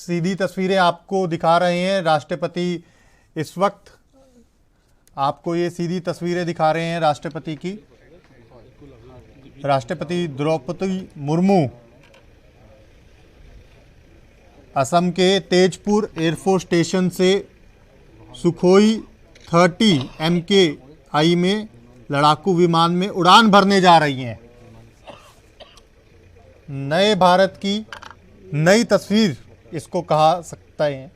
सीधी तस्वीरें आपको दिखा रहे हैं। राष्ट्रपति इस वक्त आपको ये सीधी तस्वीरें दिखा रहे हैं राष्ट्रपति की। राष्ट्रपति द्रौपदी मुर्मू असम के तेजपुर एयरफोर्स स्टेशन से सुखोई 30 MKI में लड़ाकू विमान में उड़ान भरने जा रही हैं। नए भारत की नई तस्वीर इसको कहा सकता है।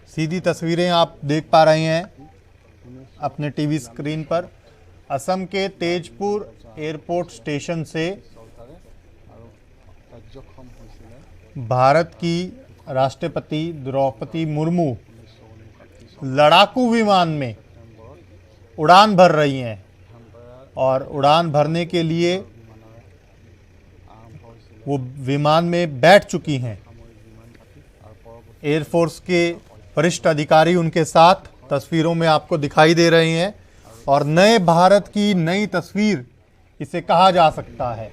सीधी तस्वीरें आप देख पा रहे हैं अपने टीवी स्क्रीन पर। असम के तेजपुर एयरपोर्ट स्टेशन से भारत की राष्ट्रपति द्रौपदी मुर्मू लड़ाकू विमान में उड़ान भर रही हैं और उड़ान भरने के लिए वो विमान में बैठ चुकी हैं। एयरफोर्स के वरिष्ठ अधिकारी उनके साथ तस्वीरों में आपको दिखाई दे रहे हैं और नए भारत की नई तस्वीर इसे कहा जा सकता है।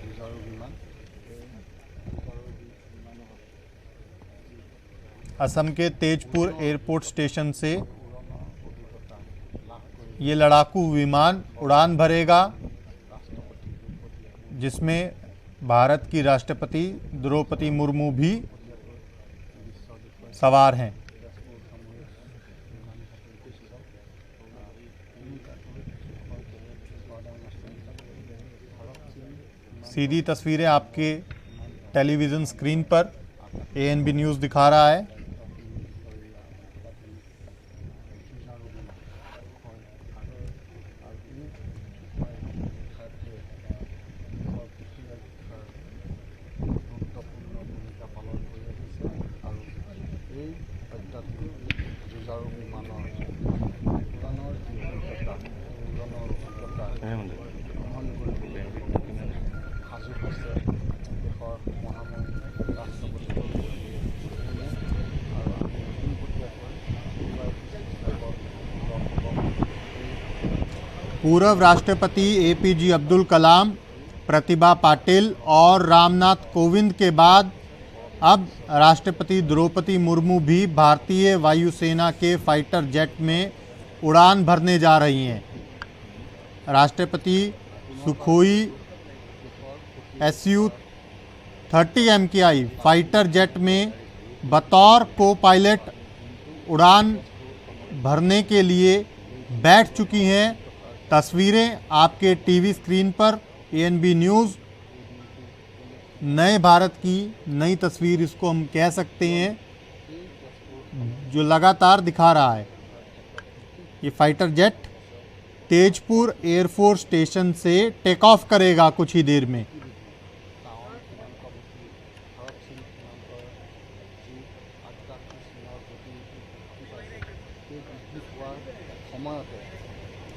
असम के तेजपुर एयरपोर्ट स्टेशन से ये लड़ाकू विमान उड़ान भरेगा जिसमें भारत की राष्ट्रपति द्रौपदी मुर्मू भी सवार हैं। सीधी तस्वीरें आपके टेलीविज़न स्क्रीन पर ANB न्यूज़ दिखा रहा है। पूर्व राष्ट्रपति APJ अब्दुल कलाम, प्रतिभा पाटिल और रामनाथ कोविंद के बाद अब राष्ट्रपति द्रौपदी मुर्मू भी भारतीय वायुसेना के फाइटर जेट में उड़ान भरने जा रही हैं। राष्ट्रपति Sukhoi Su-30 MKI fighter jet में बतौर को पायलट उड़ान भरने के लिए बैठ चुकी हैं। तस्वीरें आपके टीवी स्क्रीन पर ANB न्यूज़। नए भारत की नई तस्वीर इसको हम कह सकते हैं जो लगातार दिखा रहा है। ये fighter jet Tezpur air force station से टेक ऑफ करेगा कुछ ही देर में।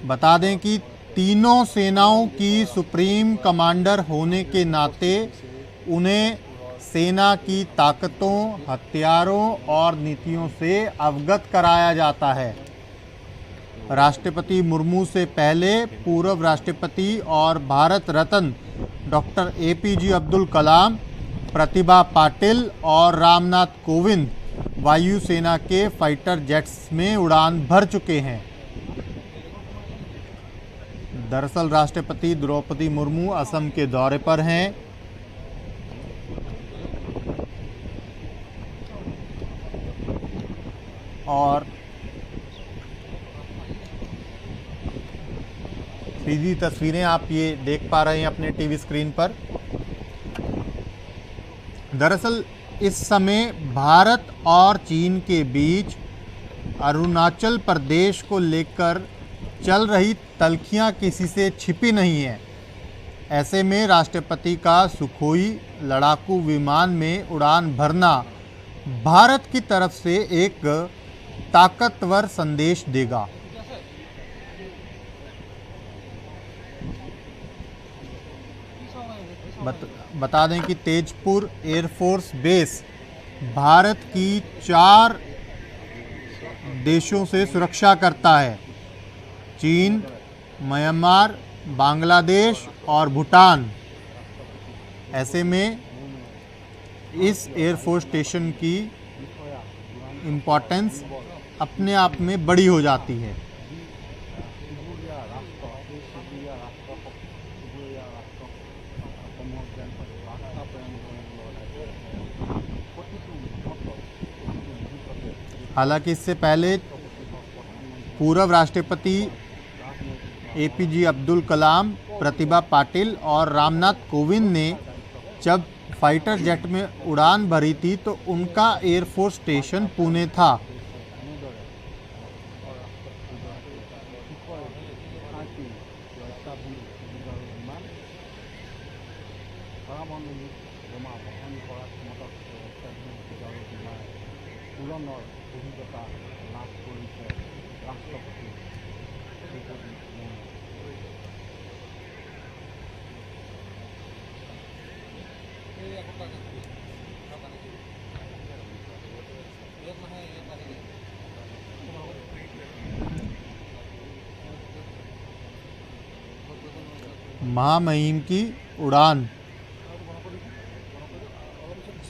बता दें कि तीनों सेनाओं की सुप्रीम कमांडर होने के नाते उन्हें सेना की ताकतों, हथियारों और नीतियों से अवगत कराया जाता है। राष्ट्रपति मुर्मू से पहले पूर्व राष्ट्रपति और भारत रत्न डॉक्टर APJ अब्दुल कलाम, प्रतिभा पाटिल और रामनाथ कोविंद वायुसेना के फाइटर जेट्स में उड़ान भर चुके हैं। दरअसल राष्ट्रपति द्रौपदी मुर्मू असम के दौरे पर हैं। और सीधी तस्वीरें आप ये देख पा रहे हैं अपने टीवी स्क्रीन पर। दरअसल इस समय भारत और चीन के बीच अरुणाचल प्रदेश को लेकर चल रही तल्खियां किसी से छिपी नहीं है। ऐसे में राष्ट्रपति का सुखोई लड़ाकू विमान में उड़ान भरना भारत की तरफ से एक ताकतवर संदेश देगा। बता दें कि तेजपुर एयरफोर्स बेस भारत की 4 देशों से सुरक्षा करता है। चीन, म्यांमार, बांग्लादेश और भूटान, ऐसे में इस एयरफोर्स स्टेशन की इम्पोर्टेंस अपने आप में बड़ी हो जाती है। हालांकि इससे पहले पूर्व राष्ट्रपति एपीजे अब्दुल कलाम, प्रतिभा पाटिल और रामनाथ कोविंद ने जब फाइटर जेट में उड़ान भरी थी तो उनका एयरफोर्स स्टेशन पुणे था। महामहिम की उड़ान,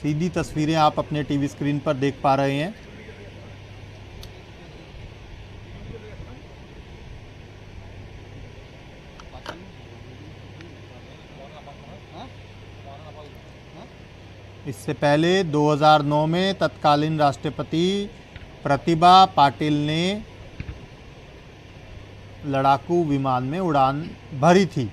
सीधी तस्वीरें आप अपने टीवी स्क्रीन पर देख पा रहे हैं। इससे पहले 2009 में तत्कालीन राष्ट्रपति प्रतिभा पाटिल ने लड़ाकू विमान में उड़ान भरी थी।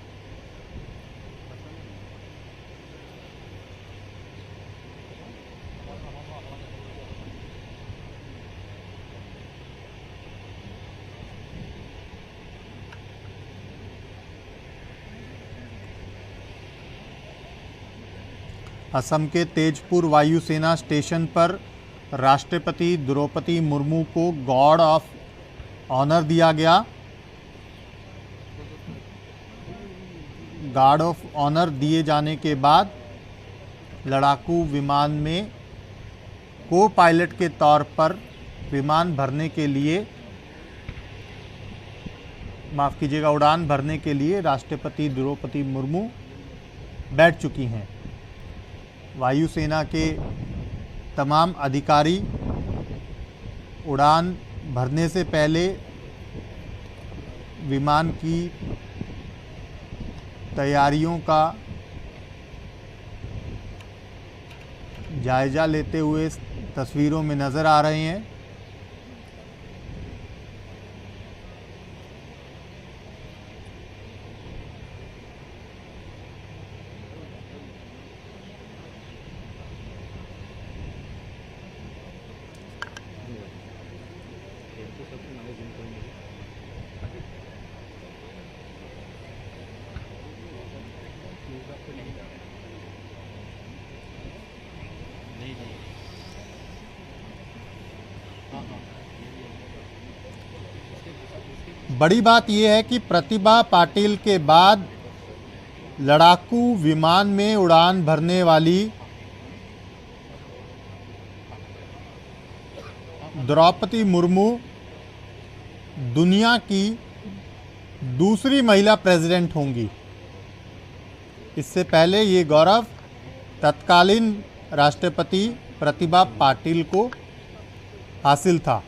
असम के तेजपुर वायुसेना स्टेशन पर राष्ट्रपति द्रौपदी मुर्मू को गार्ड ऑफ ऑनर दिया गया। गार्ड ऑफ ऑनर दिए जाने के बाद लड़ाकू विमान में को पायलट के तौर पर विमान भरने के लिए, माफ़ कीजिएगा, उड़ान भरने के लिए राष्ट्रपति द्रौपदी मुर्मू बैठ चुकी हैं। वायुसेना के तमाम अधिकारी उड़ान भरने से पहले विमान की तैयारियों का जायज़ा लेते हुए तस्वीरों में नज़र आ रहे हैं। बड़ी बात यह है कि प्रतिभा पाटिल के बाद लड़ाकू विमान में उड़ान भरने वाली द्रौपदी मुर्मू दुनिया की दूसरी महिला प्रेसिडेंट होंगी। इससे पहले ये गौरव तत्कालीन राष्ट्रपति प्रतिभा पाटिल को हासिल था।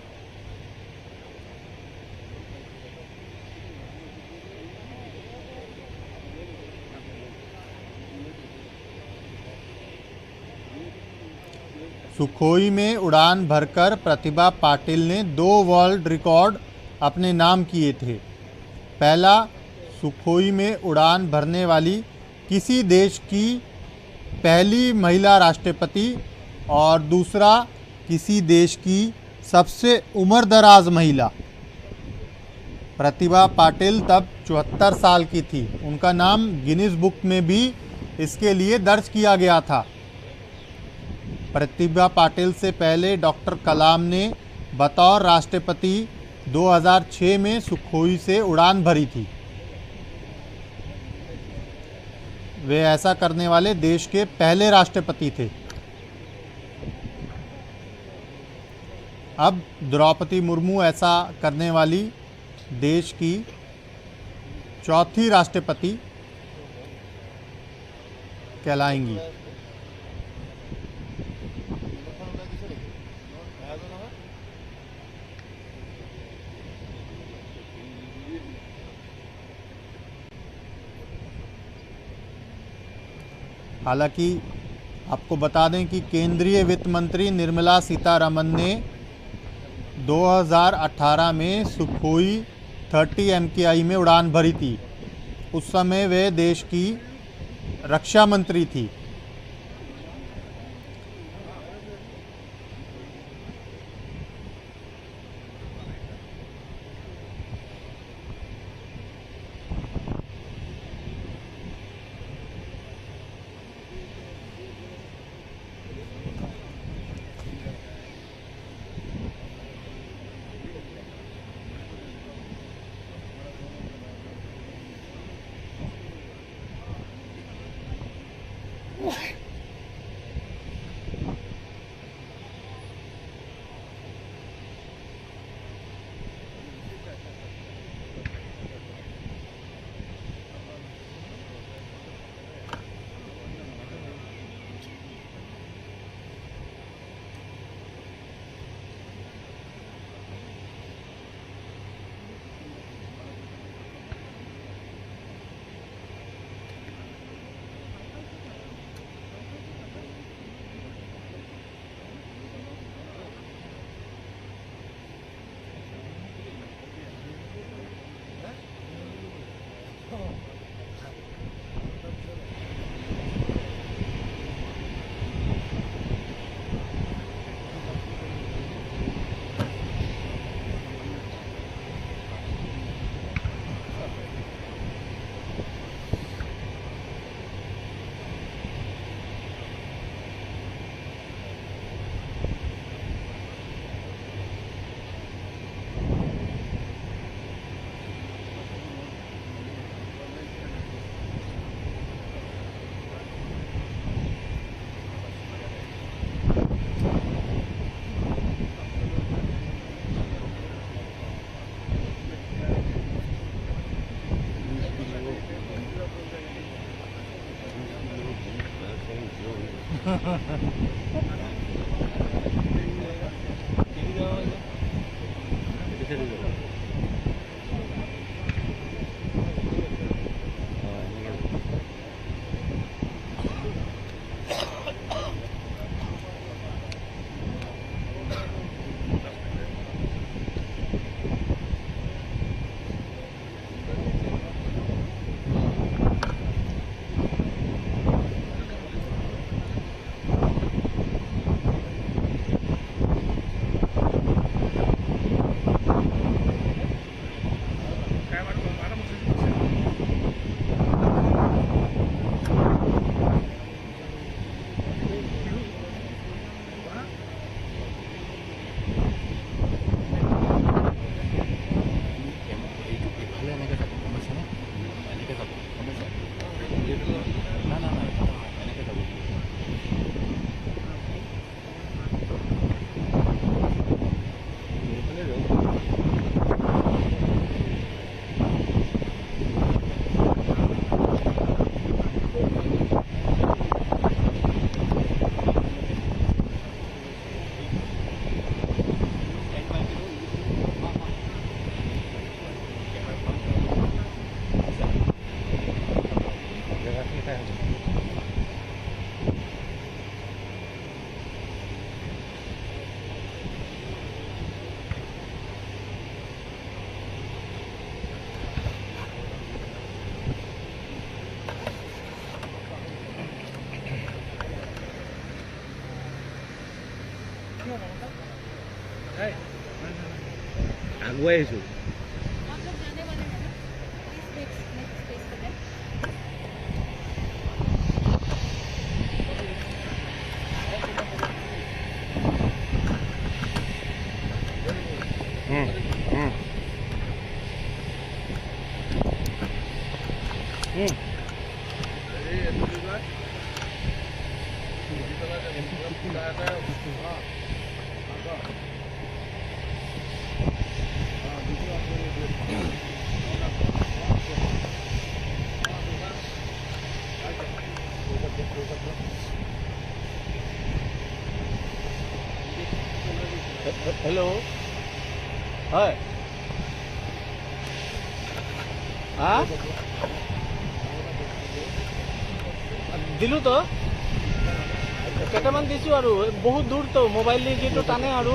सुखोई में उड़ान भरकर प्रतिभा पाटिल ने 2 वर्ल्ड रिकॉर्ड अपने नाम किए थे। पहला, सुखोई में उड़ान भरने वाली किसी देश की पहली महिला राष्ट्रपति, और दूसरा, किसी देश की सबसे उम्रदराज महिला। प्रतिभा पाटिल तब 74 साल की थी। उनका नाम गिनीज बुक में भी इसके लिए दर्ज किया गया था। प्रतिभा पाटिल से पहले डॉक्टर कलाम ने बतौर राष्ट्रपति 2006 में सुखोई से उड़ान भरी थी। वे ऐसा करने वाले देश के पहले राष्ट्रपति थे। अब द्रौपदी मुर्मू ऐसा करने वाली देश की चौथी राष्ट्रपति कहलाएंगी। हालांकि आपको बता दें कि केंद्रीय वित्त मंत्री निर्मला सीतारमन ने 2018 में सुखोई 30 MKI में उड़ान भरी थी। उस समय वे देश की रक्षा मंत्री थी। আগুৱাই আহিছোঁ। हेलो হয় দিলো তো কেইটামান দিছো আৰু বহুত দূৰ তো মোবাইল দি যিটো টানে আৰু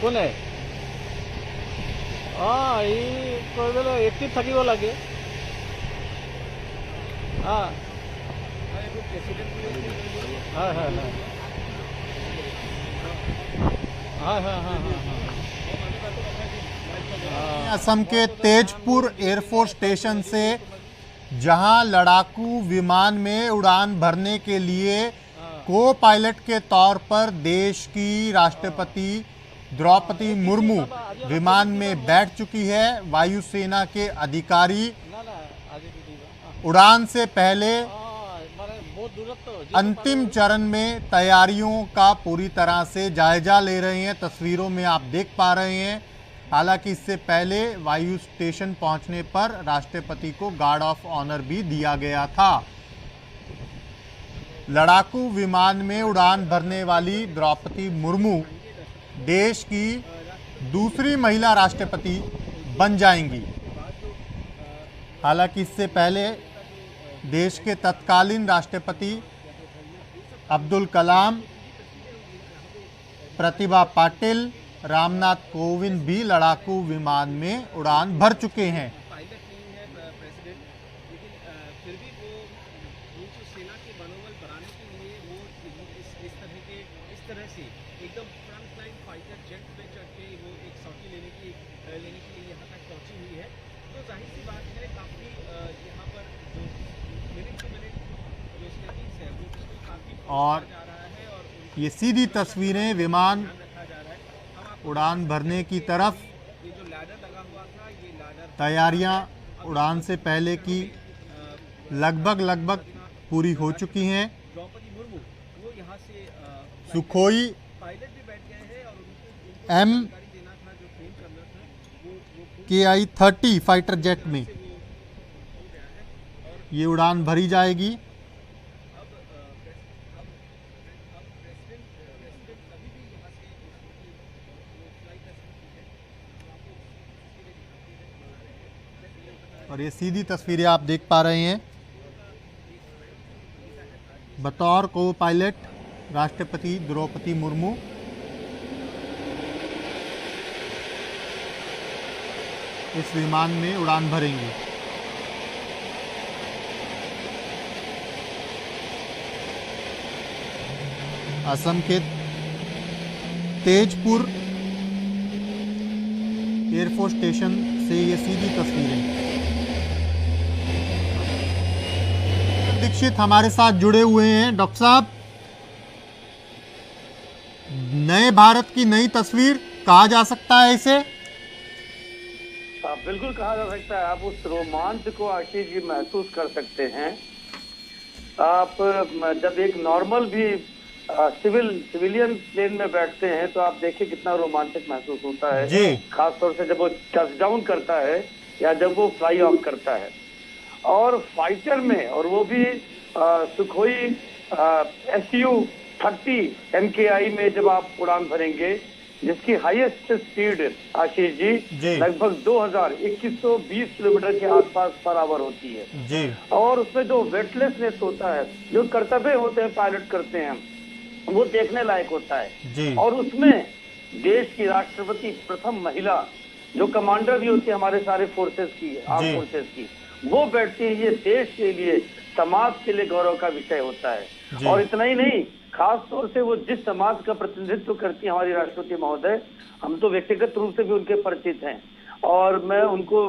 কোনে ই কৰিবলৈ এক্টিভ থাকিব লাগে হয় হয় হয় হয় হয় হয় হয় असम के तेजपुर एयरफोर्स स्टेशन से जहां लड़ाकू विमान में उड़ान भरने के लिए को पायलट के तौर पर देश की राष्ट्रपति द्रौपदी मुर्मू विमान में बैठ चुकी है। वायुसेना के अधिकारी उड़ान से पहले अंतिम चरण में तैयारियों का पूरी तरह से जायजा ले रहे हैं। तस्वीरों में आप देख पा रहे हैं। हालांकि इससे पहले वायु स्टेशन पहुंचने पर राष्ट्रपति को गार्ड ऑफ ऑनर भी दिया गया था। लड़ाकू विमान में उड़ान भरने वाली द्रौपदी मुर्मू देश की दूसरी महिला राष्ट्रपति बन जाएंगी। हालांकि इससे पहले देश के तत्कालीन राष्ट्रपति अब्दुल कलाम, प्रतिभा पाटिल, रामनाथ कोविंद भी लड़ाकू विमान में उड़ान भर चुके हैं। पायलट नहीं है प्रेसिडेंट, लेकिन फिर भी वो सेना के मनोबल बढ़ाने के लिए वो इस तरह से एकदम फ्रंट लाइन फाइटर जेट पे चढ़ के वो एक सॉटी लेने के लिए यहाँ तक पहुँची हुई है। तो जाहिर सी बात है काफ़ी यहाँ पर जो मिनट टू मिनट जो स्टेटिंग्स है वो उसको काफ़ी और जा रहा है और ये सीधी तस्वीरें विमान उड़ान भरने की तरफ। ये जो लैडर लगा हुआ था ये लैडर तैयारियां उड़ान से पहले की लगभग पूरी हो चुकी हैं। द्रौपदी मुर्मू वो यहाँ से सुखोई पायलट भी बैठ गए हैं और उनको M जानकारी देना था जो ट्रेन करना था वो KI-30 फाइटर जेट में ये उड़ान भरी जाएगी। और ये सीधी तस्वीरें आप देख पा रहे हैं। बतौर को पायलट राष्ट्रपति द्रौपदी मुर्मू इस विमान में उड़ान भरेंगी। असम के तेजपुर एयरफोर्स स्टेशन से ये सीधी तस्वीरें। दीक्षित हमारे साथ जुड़े हुए हैं। डॉक्टर साहब, नए भारत की नई तस्वीर कहा जा सकता है इसे? बिल्कुल कहा जा सकता है। आप उस रोमांच को आशीष जी महसूस कर सकते हैं। आप जब एक नॉर्मल भी सिविलियन प्लेन में बैठते हैं तो आप देखिए कितना रोमांचक महसूस होता है जी। खासतौर से जब वो टचडाउन करता है या जब वो फ्लाई ऑफ करता है। और फाइटर में, और वो भी सुखोई Su-30 MKI में जब आप उड़ान भरेंगे जिसकी हाईएस्ट स्पीड आशीष जी लगभग 2120 किलोमीटर के आसपास पर आवर होती है जी। और उसमें जो वेटलेसनेस होता है, जो कर्तव्य होते हैं पायलट करते हैं, वो देखने लायक होता है जी। और उसमें देश की राष्ट्रपति प्रथम महिला जो कमांडर भी होती है हमारे सारे फोर्सेस की, आर्म फोर्सेस की, वो बैठती है। ये देश के लिए, समाज के लिए गौरव का विषय होता है। और इतना ही नहीं, खास तौर से वो जिस समाज का प्रतिनिधित्व करती है हमारी राष्ट्रपति महोदय, हम तो व्यक्तिगत रूप से भी उनके परिचित हैं और मैं उनको,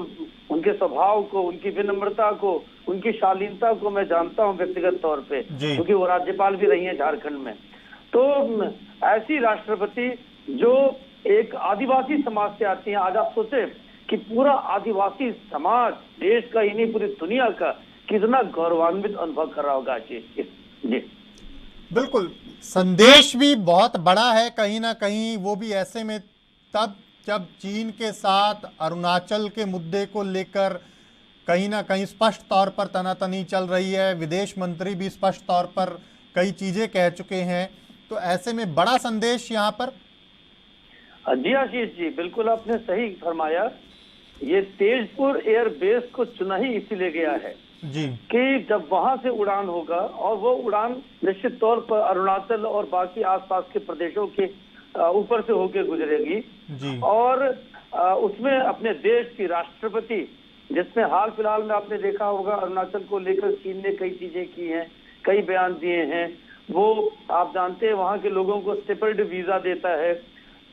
उनके स्वभाव को, उनकी विनम्रता को, उनकी शालीनता को मैं जानता हूं व्यक्तिगत तौर पे, क्योंकि वो राज्यपाल भी रही हैं झारखंड में। तो ऐसी राष्ट्रपति जो एक आदिवासी समाज से आती है, आज आप सोचे कि पूरा आदिवासी समाज देश का ही नहीं पूरी दुनिया का कितना गौरवान्वित अनुभव कर रहा होगा जी। बिल्कुल, संदेश भी बहुत बड़ा है कहीं ना कहीं, वो भी ऐसे में तब जब चीन के साथ अरुणाचल के मुद्दे को लेकर कहीं ना कहीं स्पष्ट तौर पर तनातनी चल रही है। विदेश मंत्री भी स्पष्ट तौर पर कई चीजें कह चुके हैं, तो ऐसे में बड़ा संदेश यहाँ पर। जी आशीष जी, बिल्कुल आपने सही फरमाया। ये तेजपुर एयर बेस को चुना ही इसीलिए गया है जी कि जब वहां से उड़ान होगा, और वो उड़ान निश्चित तौर पर अरुणाचल और बाकी आसपास के प्रदेशों के ऊपर से होकर गुजरेगी जी और उसमें अपने देश की राष्ट्रपति, जिसमें हाल फिलहाल में आपने देखा होगा अरुणाचल को लेकर चीन ने कई चीजें की हैं, कई बयान दिए हैं, वो आप जानते हैं वहां के लोगों को स्टेपल्ड वीजा देता है।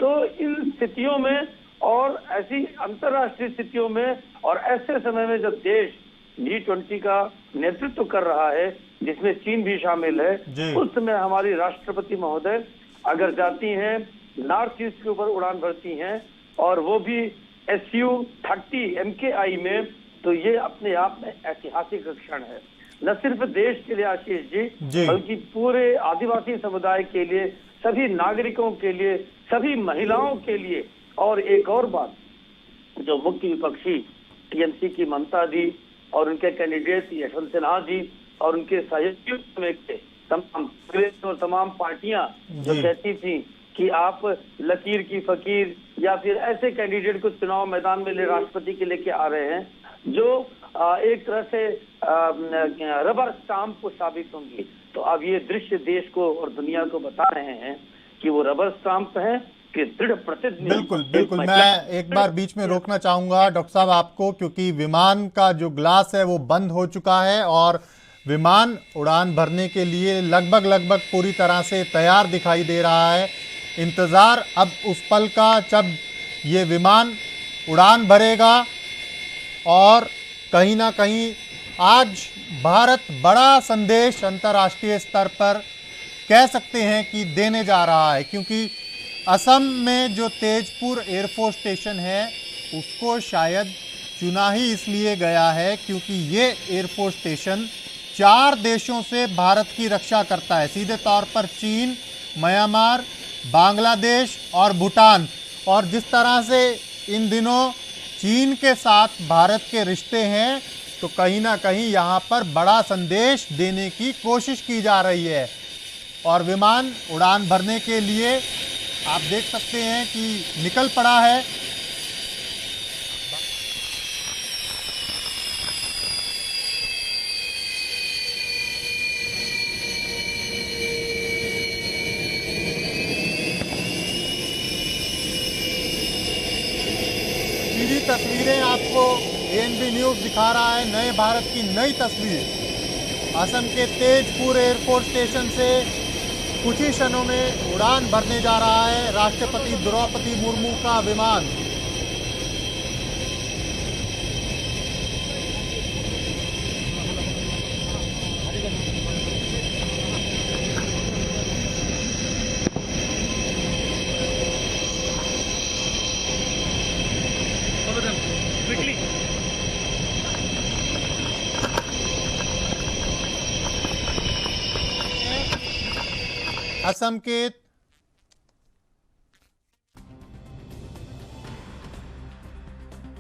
तो इन स्थितियों में और ऐसी अंतर्राष्ट्रीय स्थितियों में और ऐसे समय में जब देश G20 का नेतृत्व कर रहा है, जिसमें चीन भी शामिल है, उस समय हमारी राष्ट्रपति महोदय अगर जाती हैं नॉर्थ ईस्ट के ऊपर उड़ान भरती हैं और वो भी SU-30 MKI में, तो ये अपने आप में ऐतिहासिक क्षण है, न सिर्फ देश के लिए आशीष जी, बल्कि पूरे आदिवासी समुदाय के लिए, सभी नागरिकों के लिए, सभी महिलाओं के लिए। और एक और बात, जो मुख्य विपक्षी TMC की ममता दी और उनके कैंडिडेट यशवंत सिन्हा जी और उनके सहयोगियों में तमाम कांग्रेस और तमाम पार्टियां जो कहती थी कि आप लकीर की फकीर या फिर ऐसे कैंडिडेट को चुनाव मैदान में ले राष्ट्रपति के लेके आ रहे हैं, जो एक तरह से रबर स्टाम्प को साबित होंगी। तो अब ये दृश्य देश को और दुनिया को बता रहे हैं कि वो रबर स्टाम्प है कि दृढ़ प्रतिज्ञ। बिल्कुल बिल्कुल, मैं एक बार बीच में रोकना चाहूंगा डॉक्टर साहब आपको, क्योंकि विमान का जो ग्लास है वो बंद हो चुका है और विमान उड़ान भरने के लिए लगभग पूरी तरह से तैयार दिखाई दे रहा है। इंतज़ार अब उस पल का जब ये विमान उड़ान भरेगा और कहीं ना कहीं आज भारत बड़ा संदेश अंतर्राष्ट्रीय स्तर पर कह सकते हैं कि देने जा रहा है, क्योंकि असम में जो तेजपुर एयरफोर्स स्टेशन है उसको शायद चुना ही इसलिए गया है क्योंकि ये एयरफोर्स स्टेशन 4 देशों से भारत की रक्षा करता है, सीधे तौर पर चीन, म्यांमार, बांग्लादेश और भूटान। और जिस तरह से इन दिनों चीन के साथ भारत के रिश्ते हैं, तो कहीं ना कहीं यहाँ पर बड़ा संदेश देने की कोशिश की जा रही है। और विमान उड़ान भरने के लिए आप देख सकते हैं कि निकल पड़ा है। सीधी तस्वीरें आपको ANB न्यूज़ दिखा रहा है, नए भारत की नई तस्वीर असम के तेजपुर एयरफोर्स स्टेशन से कुछ ही क्षणों में उड़ान भरने जा रहा है राष्ट्रपति द्रौपदी मुर्मू का विमान। असम के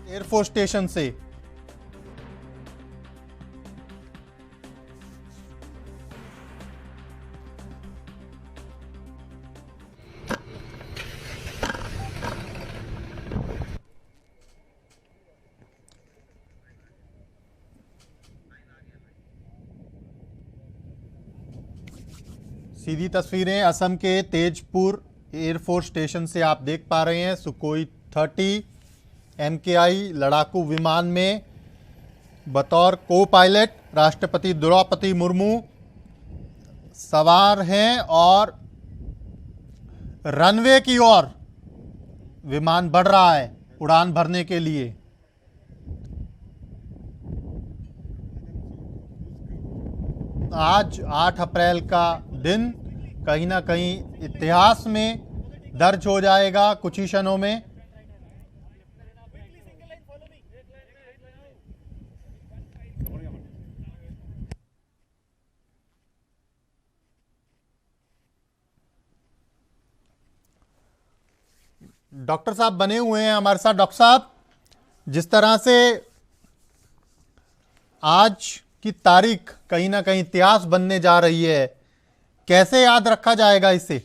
एयरफोर्स स्टेशन से सीधी तस्वीरें असम के तेजपुर एयरफोर्स स्टेशन से आप देख पा रहे हैं। सुकोई 30 MKI लड़ाकू विमान में बतौर को पायलट राष्ट्रपति द्रौपदी मुर्मू सवार हैं और रनवे की ओर विमान बढ़ रहा है उड़ान भरने के लिए। आज 8 अप्रैल का दिन कहीं ना कहीं इतिहास में दर्ज हो जाएगा कुछ ही क्षणों में। डॉक्टर साहब बने हुए हैं हमारे साथ। डॉक्टर साहब, जिस तरह से आज की तारीख कहीं ना कहीं इतिहास बनने जा रही है, कैसे याद रखा जाएगा इसे?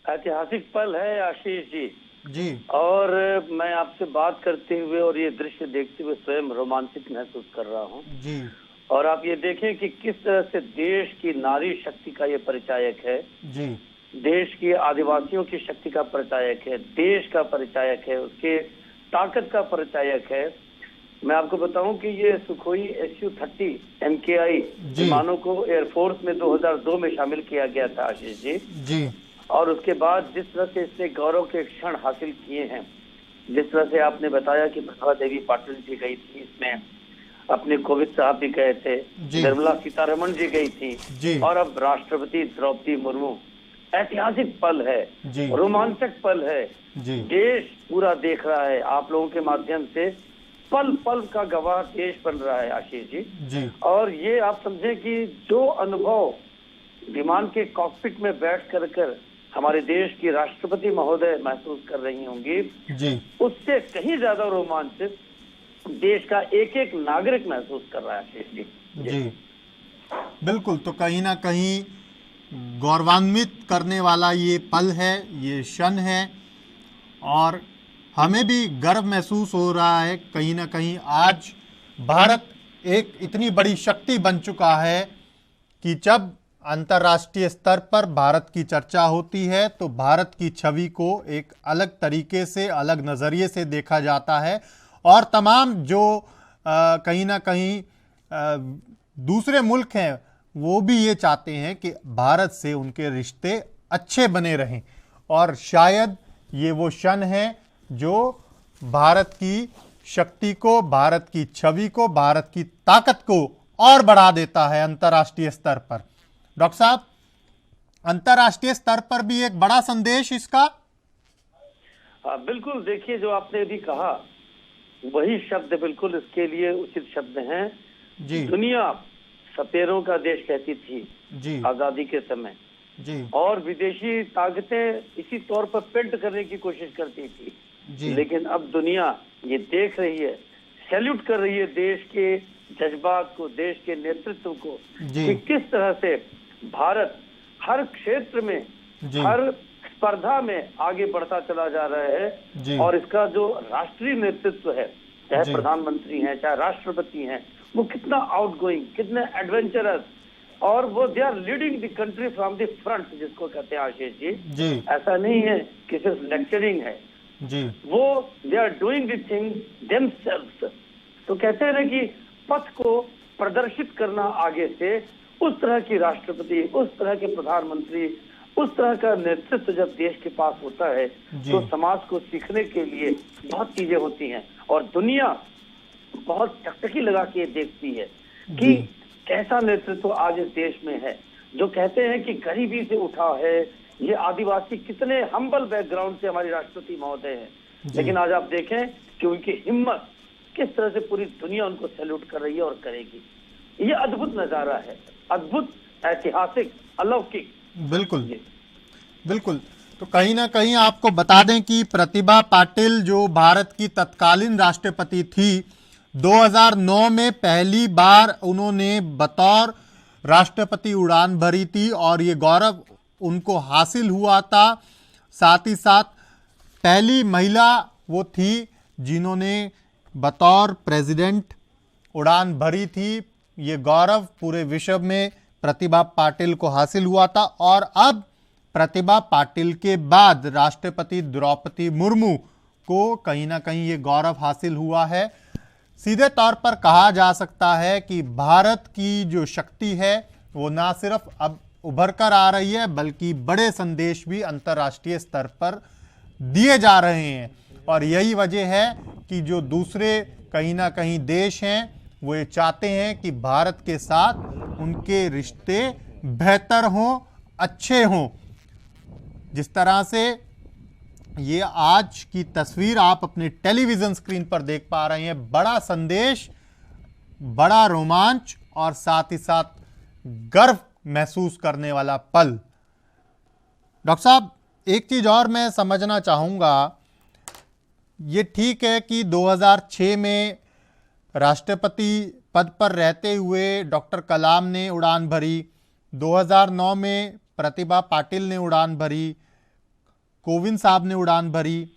ऐतिहासिक पल है आशीष जी। जी और मैं आपसे बात करते हुए और ये दृश्य देखते हुए स्वयं रोमांचित महसूस कर रहा हूँ। जी और आप ये देखें कि किस तरह से देश की नारी शक्ति का ये परिचायक है, जी देश की आदिवासियों की शक्ति का परिचायक है, देश का परिचायक है, उसके ताकत का परिचायक है। मैं आपको बताऊं कि ये सुखोई Su-30 MKI जी। विमानों को एयरफोर्स में 2002 में शामिल किया गया था आशीष जी। जी और उसके बाद जिस तरह से इसने गौरव के क्षण हासिल किए हैं, जिस तरह से आपने बताया कि प्रतिभा देवी पाटिल जी गई थी इसमें, अपने कोविंद साहब भी गए थे, जी। निर्मला सीतारमण जी गई थी, जी। और अब राष्ट्रपति द्रौपदी मुर्मू। ऐतिहासिक पल है, जी। रोमांचक पल है। जी देश पूरा देख रहा है आप लोगों के माध्यम से, पल पल का गवाह देश बन रहा है आशीष जी। जी और ये आप समझे कि जो अनुभव विमान के कॉकपिट में बैठ कर हमारे देश की राष्ट्रपति महोदय महसूस कर रही होंगी, जी उससे कहीं ज्यादा रोमांचित देश का एक एक नागरिक महसूस कर रहा है आशीष जी। जी बिल्कुल। तो कहीं ना कहीं गौरवान्वित करने वाला ये पल है, ये क्षण है, और हमें भी गर्व महसूस हो रहा है। कहीं ना कहीं आज भारत एक इतनी बड़ी शक्ति बन चुका है कि जब अंतर्राष्ट्रीय स्तर पर भारत की चर्चा होती है तो भारत की छवि को एक अलग तरीके से, अलग नज़रिए से देखा जाता है, और तमाम जो कहीं ना कहीं दूसरे मुल्क हैं वो भी ये चाहते हैं कि भारत से उनके रिश्ते अच्छे बने रहें। और शायद ये वो क्षण है जो भारत की शक्ति को, भारत की छवि को, भारत की ताकत को और बढ़ा देता है अंतर्राष्ट्रीय स्तर पर। डॉक्टर साहब, अंतर्राष्ट्रीय स्तर पर भी एक बड़ा संदेश इसका। बिल्कुल। देखिए, जो आपने अभी कहा वही शब्द बिल्कुल इसके लिए उचित शब्द हैं जी। दुनिया सपेरों का देश कहती थी जी आजादी के समय जी और विदेशी ताकतें इसी तौर पर पेंट करने की कोशिश करती थी जी। लेकिन अब दुनिया ये देख रही है, सैल्यूट कर रही है देश के जज्बात को, देश के नेतृत्व को, जी। कि किस तरह से भारत हर क्षेत्र में, जी। हर स्पर्धा में आगे बढ़ता चला जा रहा जी। है। और इसका जो राष्ट्रीय नेतृत्व है, चाहे जी। प्रधानमंत्री हैं, चाहे राष्ट्रपति हैं, वो कितना आउटगोइंग, कितने एडवेंचरस, और वो they are leading the country from the front, जिसको कहते हैं आशीष जी। जी ऐसा नहीं है कि सिर्फ लेक्चरिंग है, जी। वो they are doing the thing themselves. तो कहते हैं ना कि पथ को प्रदर्शित करना आगे से, उस तरह की राष्ट्रपति, उस तरह के प्रधानमंत्री, उस तरह का नेतृत्व जब देश के पास होता है तो समाज को सीखने के लिए बहुत चीजें होती हैं, और दुनिया बहुत टकटकी लगा के देखती है कि कैसा नेतृत्व आज इस देश में है। जो कहते हैं कि गरीबी से उठा है, ये आदिवासी कितने हम्बल बैकग्राउंड से हमारी राष्ट्रपति महोदय हैं, लेकिन आज आप देखें कि उनकी हिम्मत किस तरह से पूरी दुनिया उनको सैल्यूट कर रही है और करेगी। ये अद्भुत नजारा है, अद्भुत, ऐतिहासिक, अलौकिक। बिल्कुल बिल्कुल। तो कहीं ना कहीं आपको बता दें कि प्रतिभा पाटिल जो भारत की तत्कालीन राष्ट्रपति थी, 2009 में पहली बार उन्होंने बतौर राष्ट्रपति उड़ान भरी थी और ये गौरव उनको हासिल हुआ था। साथ ही साथ पहली महिला वो थी जिन्होंने बतौर प्रेसिडेंट उड़ान भरी थी। ये गौरव पूरे विश्व में प्रतिभा पाटिल को हासिल हुआ था, और अब प्रतिभा पाटिल के बाद राष्ट्रपति द्रौपदी मुर्मू को कहीं ना कहीं ये गौरव हासिल हुआ है। सीधे तौर पर कहा जा सकता है कि भारत की जो शक्ति है वो ना सिर्फ अब उभर कर आ रही है, बल्कि बड़े संदेश भी अंतर्राष्ट्रीय स्तर पर दिए जा रहे हैं। और यही वजह है कि जो दूसरे कहीं ना कहीं देश हैं वो ये चाहते हैं कि भारत के साथ उनके रिश्ते बेहतर हों, अच्छे हों। जिस तरह से ये आज की तस्वीर आप अपने टेलीविज़न स्क्रीन पर देख पा रहे हैं, बड़ा संदेश, बड़ा रोमांच और साथ ही साथ गर्व महसूस करने वाला पल। डॉक्टर साहब, एक चीज़ और मैं समझना चाहूँगा, ये ठीक है कि 2006 में राष्ट्रपति पद पर रहते हुए डॉक्टर कलाम ने उड़ान भरी, 2009 में प्रतिभा पाटिल ने उड़ान भरी, कोविंद साहब ने उड़ान भरी,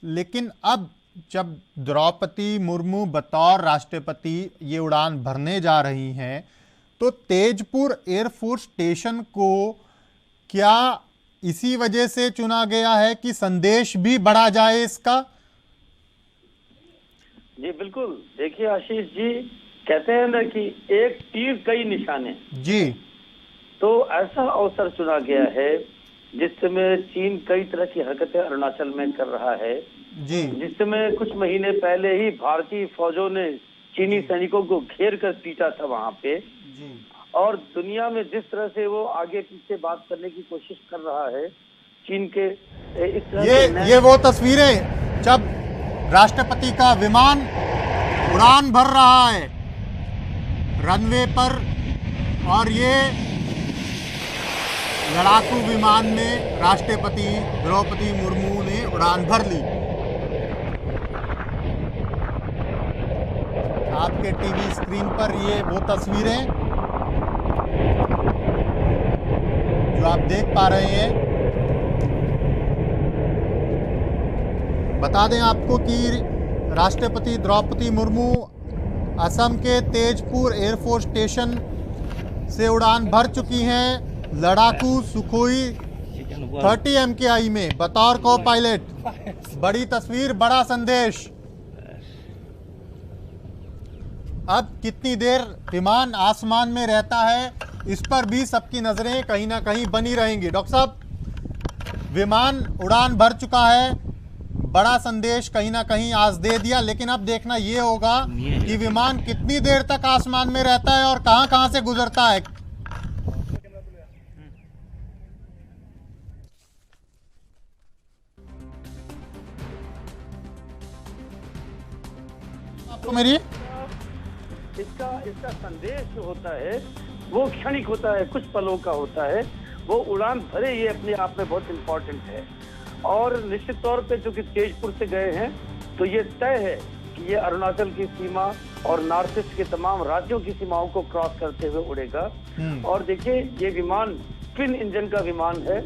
लेकिन अब जब द्रौपदी मुर्मू बतौर राष्ट्रपति ये उड़ान भरने जा रही हैं, तो तेजपुर एयरफोर्स स्टेशन को क्या इसी वजह से चुना गया है कि संदेश भी बढ़ा जाए इसका? जी बिल्कुल। देखिए आशीष जी, कहते हैं ना कि एक तीर कई निशाने। जी। तो ऐसा अवसर चुना गया है जिसमें चीन कई तरह की हरकतें अरुणाचल में कर रहा है। जी। जिसमें कुछ महीने पहले ही भारतीय फौजों ने चीनी सैनिकों को घेर कर पीटा था वहां पे। जी। और दुनिया में जिस तरह से वो आगे पीछे बात करने की कोशिश कर रहा है चीन के, इस तरह ये वो तस्वीरें जब राष्ट्रपति का विमान उड़ान भर रहा है रनवे पर, और ये लड़ाकू विमान में राष्ट्रपति द्रौपदी मुर्मू ने उड़ान भर ली। आपके टीवी स्क्रीन पर ये वो तस्वीरें जो आप देख पा रहे हैं। बता दें आपको कि राष्ट्रपति द्रौपदी मुर्मू असम के तेजपुर एयरफोर्स स्टेशन से उड़ान भर चुकी हैं लड़ाकू सुखोई 30 MKI में बतौर को पायलट। बड़ी तस्वीर, बड़ा संदेश। अब कितनी देर विमान आसमान में रहता है, इस पर भी सबकी नजरें कहीं ना कहीं बनी रहेंगी। डॉक्टर साहब, विमान उड़ान भर चुका है, बड़ा संदेश कहीं ना कहीं आज दे दिया, लेकिन अब देखना ये होगा कि विमान कितनी देर तक आसमान में रहता है और कहां कहां से गुजरता है। आपको मेरी इसका संदेश जो होता है वो क्षणिक होता है, कुछ पलों का होता है। वो उड़ान भरे ये अपने आप में बहुत इम्पोर्टेंट है। और निश्चित तौर पे जो कि तेजपुर से गए हैं तो ये तय है कि ये अरुणाचल की सीमा और नॉर्थ ईस्ट के तमाम राज्यों की सीमाओं को क्रॉस करते हुए उड़ेगा। और देखिए, ये विमान ट्विन इंजन का विमान है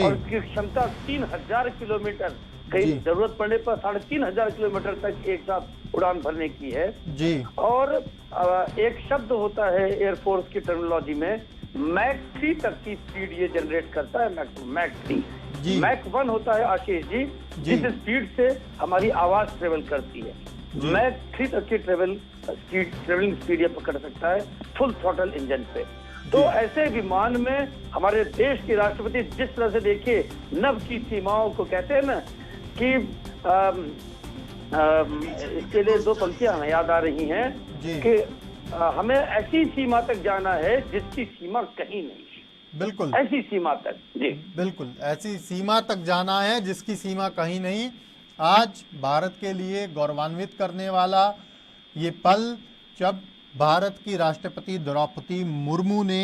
और इसकी क्षमता 3000 किलोमीटर, कहीं जरूरत पड़ने पर 3500 किलोमीटर तक एक साथ उड़ान भरने की है जी। और एक शब्द होता है एयरफोर्स की टर्मिनोलॉजी में, मैक 3 तक की स्पीड ये जनरेट करता है। मैक 3, मैक 1 होता है आशीष जी जिस स्पीड से हमारी आवाज ट्रेवल करती है। मैक 3 तक की ट्रेवलिंग स्पीड ये पकड़ सकता है फुल थ्रॉटल इंजन पे। तो ऐसे विमान में हमारे देश के राष्ट्रपति जिस तरह से देखिए नभ की सीमाओं को, कहते हैं ना कि इसके लिए 2 पंक्तियां हमें याद आ रही हैं कि हमें ऐसी सीमा तक जाना है जिसकी सीमा कहीं नहीं। बिल्कुल ऐसी सीमा तक, जी बिल्कुल ऐसी सीमा तक जाना है जिसकी सीमा कहीं नहीं। आज भारत के लिए गौरवान्वित करने वाला ये पल जब भारत की राष्ट्रपति द्रौपदी मुर्मू ने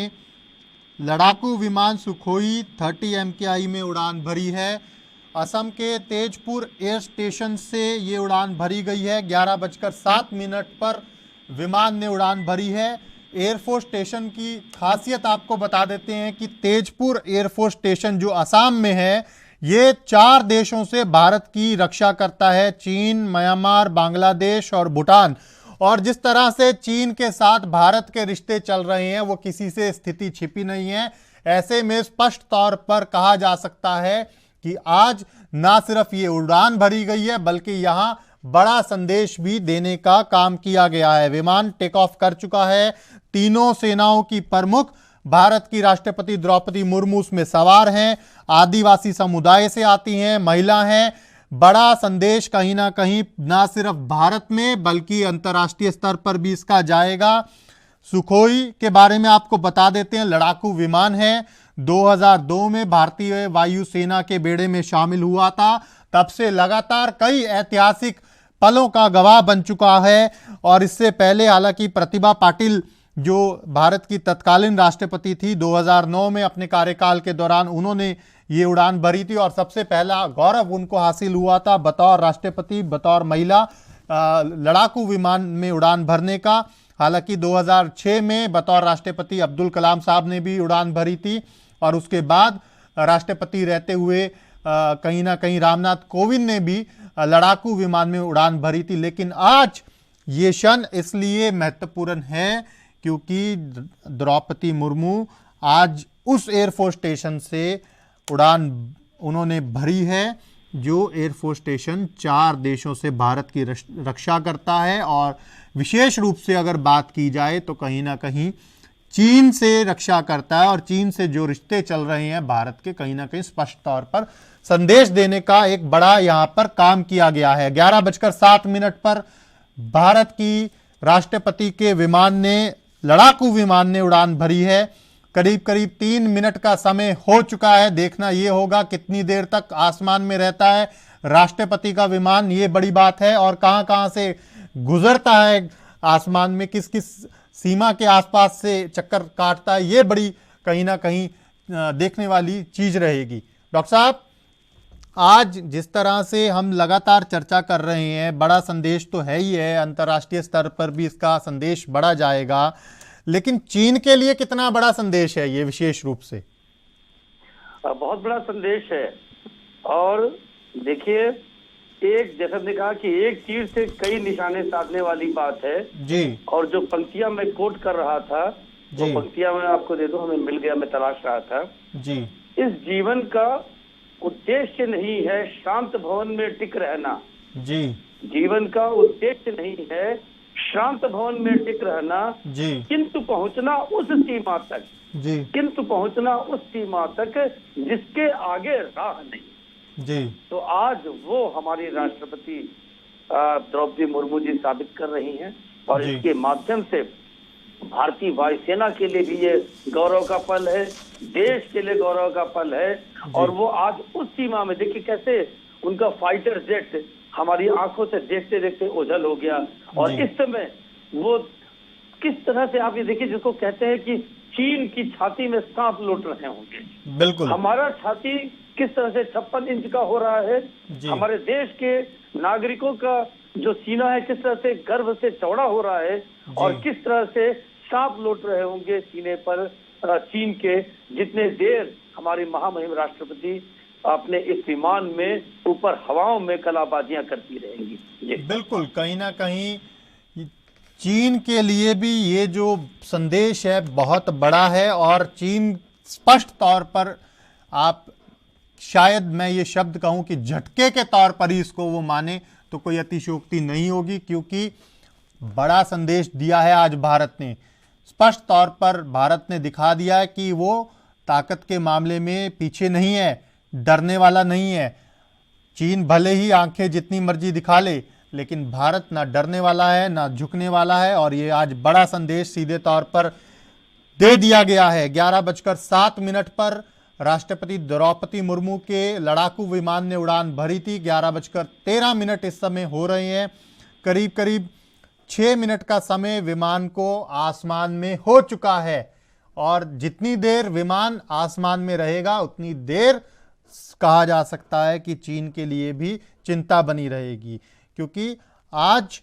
लड़ाकू विमान सुखोई 30 MKI में उड़ान भरी है। असम के तेजपुर एयर स्टेशन से ये उड़ान भरी गई है। 11:07 पर विमान ने उड़ान भरी है। एयरफोर्स स्टेशन की खासियत आपको बता देते हैं कि तेजपुर एयरफोर्स स्टेशन जो असम में है, ये 4 देशों से भारत की रक्षा करता है, चीन, म्यांमार, बांग्लादेश और भूटान। और जिस तरह से चीन के साथ भारत के रिश्ते चल रहे हैं वो किसी से स्थिति छिपी नहीं है। ऐसे में स्पष्ट तौर पर कहा जा सकता है कि आज ना सिर्फ ये उड़ान भरी गई है बल्कि यहां बड़ा संदेश भी देने का काम किया गया है। विमान टेक ऑफ कर चुका है। तीनों सेनाओं की प्रमुख भारत की राष्ट्रपति द्रौपदी मुर्मू उसमें सवार हैं, आदिवासी समुदाय से आती हैं, महिला हैं। बड़ा संदेश कहीं ना कहीं ना सिर्फ भारत में बल्कि अंतर्राष्ट्रीय स्तर पर भी इसका जाएगा। सुखोई के बारे में आपको बता देते हैं, लड़ाकू विमान है। 2002 में भारतीय वायुसेना के बेड़े में शामिल हुआ था। तब से लगातार कई ऐतिहासिक पलों का गवाह बन चुका है। और इससे पहले हालांकि प्रतिभा पाटिल जो भारत की तत्कालीन राष्ट्रपति थी, 2009 में अपने कार्यकाल के दौरान उन्होंने ये उड़ान भरी थी और सबसे पहला गौरव उनको हासिल हुआ था बतौर राष्ट्रपति, बतौर महिला लड़ाकू विमान में उड़ान भरने का। हालांकि 2006 में बतौर राष्ट्रपति अब्दुल कलाम साहब ने भी उड़ान भरी थी और उसके बाद राष्ट्रपति रहते हुए कहीं ना कहीं रामनाथ कोविंद ने भी लड़ाकू विमान में उड़ान भरी थी। लेकिन आज ये क्षण इसलिए महत्वपूर्ण है क्योंकि द्रौपदी मुर्मू आज उस एयरफोर्स स्टेशन से उड़ान उन्होंने भरी है जो एयरफोर्स स्टेशन 4 देशों से भारत की रक्षा करता है और विशेष रूप से अगर बात की जाए तो कहीं ना कहीं चीन से रक्षा करता है और चीन से जो रिश्ते चल रहे हैं भारत के, कहीं ना कहीं स्पष्ट तौर पर संदेश देने का एक बड़ा यहां पर काम किया गया है। 11:07 पर भारत की राष्ट्रपति के विमान ने, लड़ाकू विमान ने उड़ान भरी है। करीब करीब 3 मिनट का समय हो चुका है। देखना यह होगा कितनी देर तक आसमान में रहता है राष्ट्रपति का विमान, ये बड़ी बात है, और कहां कहां से गुजरता है आसमान में, किस किस सीमा के आसपास से चक्कर काटता है, ये बड़ी कहीं ना कहीं देखने वाली चीज रहेगी। डॉक्टर साहब, आज जिस तरह से हम लगातार चर्चा कर रहे हैं, बड़ा संदेश तो है ही है, अंतर्राष्ट्रीय स्तर पर भी इसका संदेश बढ़ा जाएगा, लेकिन चीन के लिए कितना बड़ा संदेश है ये विशेष रूप से? बहुत बड़ा संदेश है। और देखिए, एक जैसा ने कहा कि एक तीर से कई निशाने साधने वाली बात है जी। और जो पंक्तियां मैं कोट कर रहा था वो पंक्तियां मैं आपको दे दूं, हमें मिल गया, मैं तलाश रहा था जी। इस जीवन का उद्देश्य नहीं है शांत भवन में टिक रहना जी। जीवन का उद्देश्य नहीं है शांत भवन में टिक रहना जी, किंतु पहुंचना उस सीमा तक जी, किंतु पहुंचना उस सीमा तक जिसके आगे राह नहीं जी। तो आज वो हमारी राष्ट्रपति द्रौपदी मुर्मू जी साबित कर रही हैं और इसके माध्यम से भारतीय वायुसेना के लिए भी ये गौरव का पल है, देश के लिए गौरव का पल है। और वो आज उस सीमा में, देखिए कैसे उनका फाइटर जेट हमारी आंखों से देखते देखते ओझल हो गया और इस समय वो किस तरह से, आप ये देखिए, जिसको कहते हैं कि चीन की छाती में सांप लौट रहे होंगे, बिल्कुल हमारा छाती किस तरह से 56 इंच का हो रहा है, हमारे देश के नागरिकों का जो सीना है किस तरह से गर्व से चौड़ा हो रहा है और किस तरह से सांप लौट रहे होंगे सीने पर चीन के, जितने देर हमारी महामहिम राष्ट्रपति अपने इस विमान में ऊपर हवाओं में कलाबाजियां करती रहेंगी। बिल्कुल, कहीं ना कहीं चीन के लिए भी ये जो संदेश है बहुत बड़ा है और चीन स्पष्ट तौर पर, आप शायद मैं ये शब्द कहूं कि झटके के तौर पर ही इसको वो माने तो कोई अतिशयोक्ति नहीं होगी, क्योंकि बड़ा संदेश दिया है आज भारत ने। स्पष्ट तौर पर भारत ने दिखा दिया है कि वो ताकत के मामले में पीछे नहीं है, डरने वाला नहीं है। चीन भले ही आंखें जितनी मर्जी दिखा ले, लेकिन भारत ना डरने वाला है ना झुकने वाला है और ये आज बड़ा संदेश सीधे तौर पर दे दिया गया है। 11:07 पर राष्ट्रपति द्रौपदी मुर्मू के लड़ाकू विमान ने उड़ान भरी थी। 11:13 इस समय हो रहे हैं। करीब करीब 6 मिनट का समय विमान को आसमान में हो चुका है और जितनी देर विमान आसमान में रहेगा उतनी देर कहा जा सकता है कि चीन के लिए भी चिंता बनी रहेगी, क्योंकि आज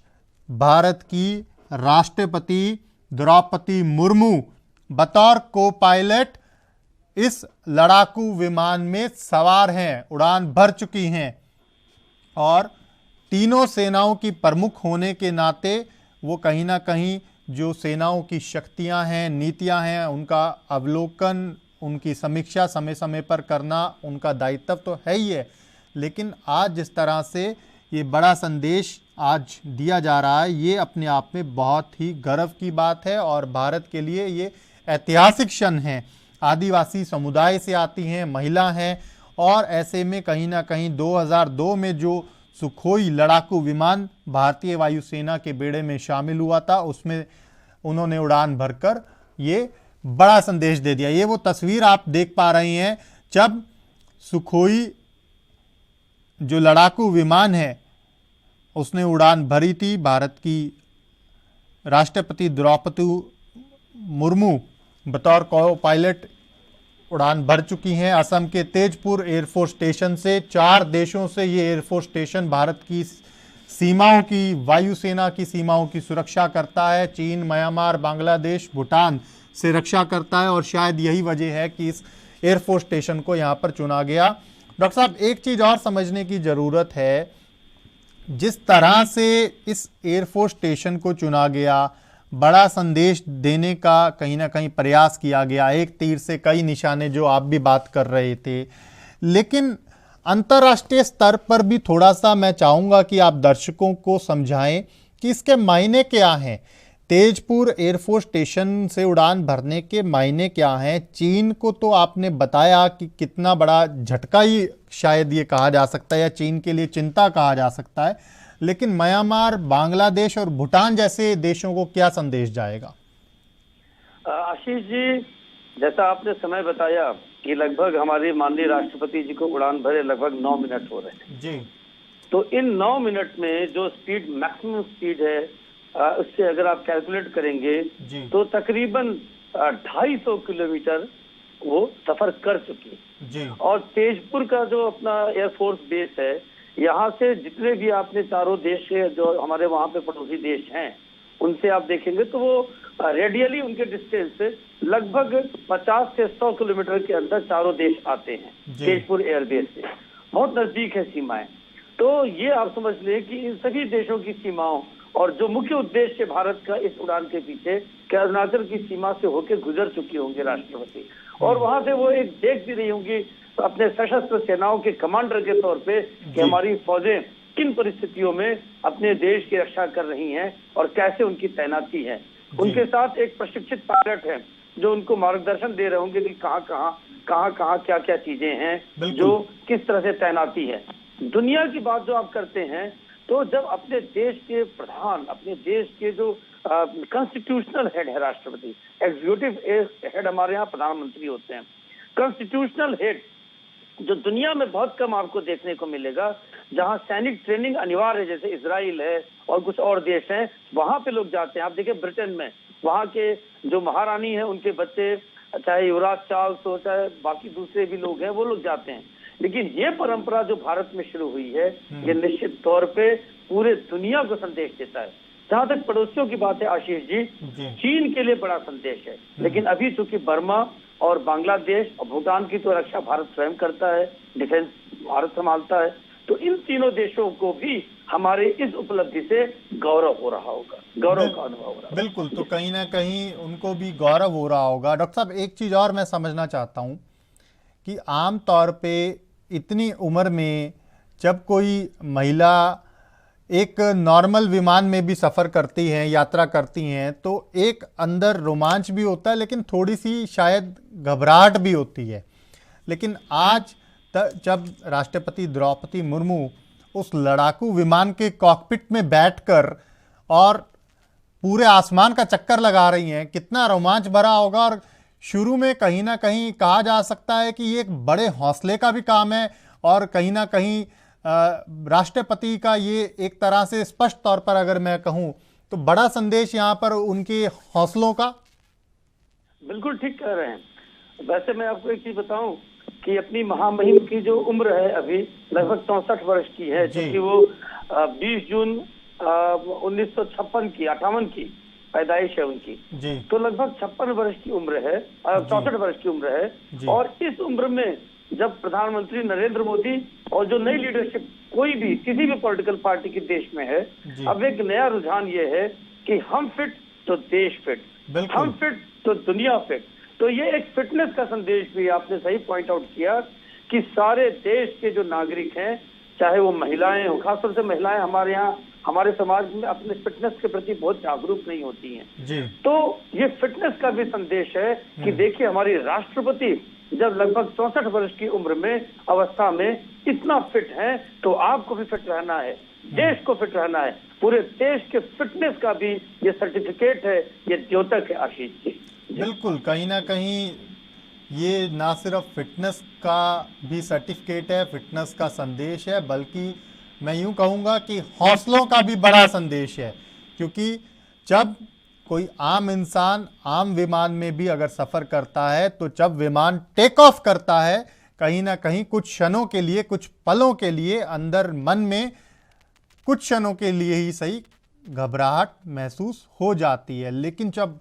भारत की राष्ट्रपति द्रौपदी मुर्मू बतौर को पायलट इस लड़ाकू विमान में सवार हैं, उड़ान भर चुकी हैं और तीनों सेनाओं की प्रमुख होने के नाते वो कहीं ना कहीं जो सेनाओं की शक्तियां हैं, नीतियां हैं, उनका अवलोकन, उनकी समीक्षा समय समय पर करना उनका दायित्व तो है ही है। लेकिन आज जिस तरह से ये बड़ा संदेश आज दिया जा रहा है, ये अपने आप में बहुत ही गर्व की बात है और भारत के लिए ये ऐतिहासिक क्षण है। आदिवासी समुदाय से आती हैं, महिला हैं और ऐसे में कहीं ना कहीं 2002 में जो सुखोई लड़ाकू विमान भारतीय वायुसेना के बेड़े में शामिल हुआ था, उसमें उन्होंने उड़ान भरकर ये बड़ा संदेश दे दिया। ये वो तस्वीर आप देख पा रहे हैं जब सुखोई जो लड़ाकू विमान है उसने उड़ान भरी थी। भारत की राष्ट्रपति द्रौपदी मुर्मू बतौर को पायलट उड़ान भर चुकी हैं असम के तेजपुर एयरफोर्स स्टेशन से। 4 देशों से ये एयरफोर्स स्टेशन भारत की सीमाओं की, वायुसेना की सीमाओं की सुरक्षा करता है। चीन, म्यांमार, बांग्लादेश, भूटान से रक्षा करता है और शायद यही वजह है कि इस एयरफोर्स स्टेशन को यहाँ पर चुना गया। डॉक्टर साहब, एक चीज़ और समझने की ज़रूरत है, जिस तरह से इस एयरफोर्स स्टेशन को चुना गया, बड़ा संदेश देने का कहीं ना कहीं प्रयास किया गया, एक तीर से कई निशाने जो आप भी बात कर रहे थे। लेकिन अंतर्राष्ट्रीय स्तर पर भी थोड़ा सा मैं चाहूँगा कि आप दर्शकों को समझाएं कि इसके मायने क्या हैं। तेजपुर एयरफोर्स स्टेशन से उड़ान भरने के मायने क्या हैं। चीन को तो आपने बताया कि कितना बड़ा झटका ही शायद ये कहा जा सकता है या चीन के लिए चिंता कहा जा सकता है, लेकिन म्यांमार, बांग्लादेश और भूटान जैसे देशों को क्या संदेश जाएगा? आशीष जी, जैसा आपने समय बताया कि लगभग हमारे माननीय राष्ट्रपति जी को उड़ान भरे लगभग 9 मिनट हो रहे हैं जी। तो इन 9 मिनट में जो स्पीड, मैक्सिमम स्पीड है, उससे अगर आप कैलकुलेट करेंगे तो तकरीबन 250 किलोमीटर वो सफर कर चुकी है। और तेजपुर का जो अपना एयरफोर्स बेस है, यहाँ से जितने भी आपने चारों देश के जो हमारे वहाँ पे पड़ोसी देश हैं उनसे आप देखेंगे तो वो रेडियली उनके डिस्टेंस से लगभग 50 से 100 किलोमीटर के अंदर चारों देश आते हैं तेजपुर एयरबेस से। बहुत नजदीक है सीमाएं। तो ये आप समझ लें कि इन सभी देशों की सीमाओं और जो मुख्य उद्देश्य भारत का इस उड़ान के पीछे कि अरुणाचल की सीमा से होकर गुजर चुके होंगे राष्ट्रपति, और वहां से वो एक देख भी रही होंगी अपने सशस्त्र सेनाओं के कमांडर के तौर पे कि हमारी फौजें किन परिस्थितियों में अपने देश की रक्षा कर रही हैं और कैसे उनकी तैनाती है। उनके साथ एक प्रशिक्षित पायलट है जो उनको मार्गदर्शन दे रहे होंगे कि कहाँ क्या क्या चीजें हैं, जो किस तरह से तैनाती है। दुनिया की बात जो आप करते हैं तो जब अपने देश के प्रधान, अपने देश के जो कॉन्स्टिट्यूशनल हेड है राष्ट्रपति, एग्जीक्यूटिव हेड हमारे यहाँ प्रधानमंत्री होते हैं, कॉन्स्टिट्यूशनल हेड जो दुनिया में बहुत कम आपको देखने को मिलेगा, जहां सैनिक ट्रेनिंग अनिवार्य है, जैसे इजराइल है और कुछ और देश हैं, वहां पे लोग जाते हैं। आप देखिए ब्रिटेन में वहां के जो महारानी है उनके बच्चे, चाहे युवराज चार्ल्स हो चाहे बाकी दूसरे भी लोग हैं, वो लोग जाते हैं। लेकिन ये परंपरा जो भारत में शुरू हुई है, ये निश्चित तौर पे पूरे दुनिया को संदेश देता है। जहां तक पड़ोसियों की बात है आशीष जी, चीन के लिए बड़ा संदेश है, लेकिन अभी चूंकि बर्मा और बांग्लादेश और भूटान की तो रक्षा भारत स्वयं करता है, डिफेंस भारत संभालता है, तो इन तीनों देशों को भी हमारे इस उपलब्धि से गौरव हो रहा होगा, गौरव का अनुभव हो रहा होगा। बिल्कुल, तो कहीं ना कहीं उनको भी गौरव हो रहा होगा। डॉक्टर साहब, एक चीज और मैं समझना चाहता हूँ कि आम तौर पे इतनी उम्र में जब कोई महिला एक नॉर्मल विमान में भी सफ़र करती हैं, यात्रा करती हैं, तो एक अंदर रोमांच भी होता है, लेकिन थोड़ी सी शायद घबराहट भी होती है। लेकिन आज जब राष्ट्रपति द्रौपदी मुर्मू उस लड़ाकू विमान के कॉकपिट में बैठकर और पूरे आसमान का चक्कर लगा रही हैं, कितना रोमांच भरा होगा। और शुरू में कहीं ना कहीं कहा जा सकता है कि ये एक बड़े हौसले का भी काम है और कहीं ना कहीं राष्ट्रपति का ये एक तरह से स्पष्ट तौर पर अगर मैं कहूँ तो बड़ा संदेश यहाँ पर उनके हौसलों का। बिल्कुल ठीक कह रहे हैं। वैसे मैं आपको एक चीज बताऊं कि अपनी महामहिम की जो उम्र है अभी लगभग 64 वर्ष की है, क्योंकि वो 20 जून 1956 की 58 की पैदाइश है उनकी, तो लगभग 56 वर्ष की उम्र है, 64 वर्ष की उम्र है। और इस उम्र में जब प्रधानमंत्री नरेंद्र मोदी और जो नई लीडरशिप कोई भी किसी भी पॉलिटिकल पार्टी के देश में है, अब एक नया रुझान ये है कि हम फिट तो देश फिट, हम फिट तो दुनिया फिट। तो ये एक फिटनेस का संदेश भी आपने सही पॉइंट आउट किया कि सारे देश के जो नागरिक हैं, चाहे वो महिलाएं हो, खासतौर से महिलाएं हमारे यहाँ हमारे समाज में अपने फिटनेस के प्रति बहुत जागरूक नहीं होती हैं, तो ये फिटनेस का भी संदेश है कि देखिए हमारी राष्ट्रपति जब लगभग 64 वर्ष की उम्र में अवस्था में इतना फिट है, तो आपको भी फिट रहना है, देश को फिट रहना है। पूरे देश के फिटनेस का भी ये सर्टिफिकेट है, ये द्योतक है आशीष जी। बिल्कुल, कहीं ना कहीं ये ना सिर्फ फिटनेस का भी सर्टिफिकेट है, फिटनेस का संदेश है, बल्कि मैं यूं कहूँगा कि हौसलों का भी बड़ा संदेश है। क्योंकि जब कोई आम इंसान आम विमान में भी अगर सफ़र करता है, तो जब विमान टेक ऑफ करता है, कहीं ना कहीं कुछ क्षणों के लिए, कुछ पलों के लिए अंदर मन में कुछ क्षणों के लिए ही सही घबराहट महसूस हो जाती है, लेकिन जब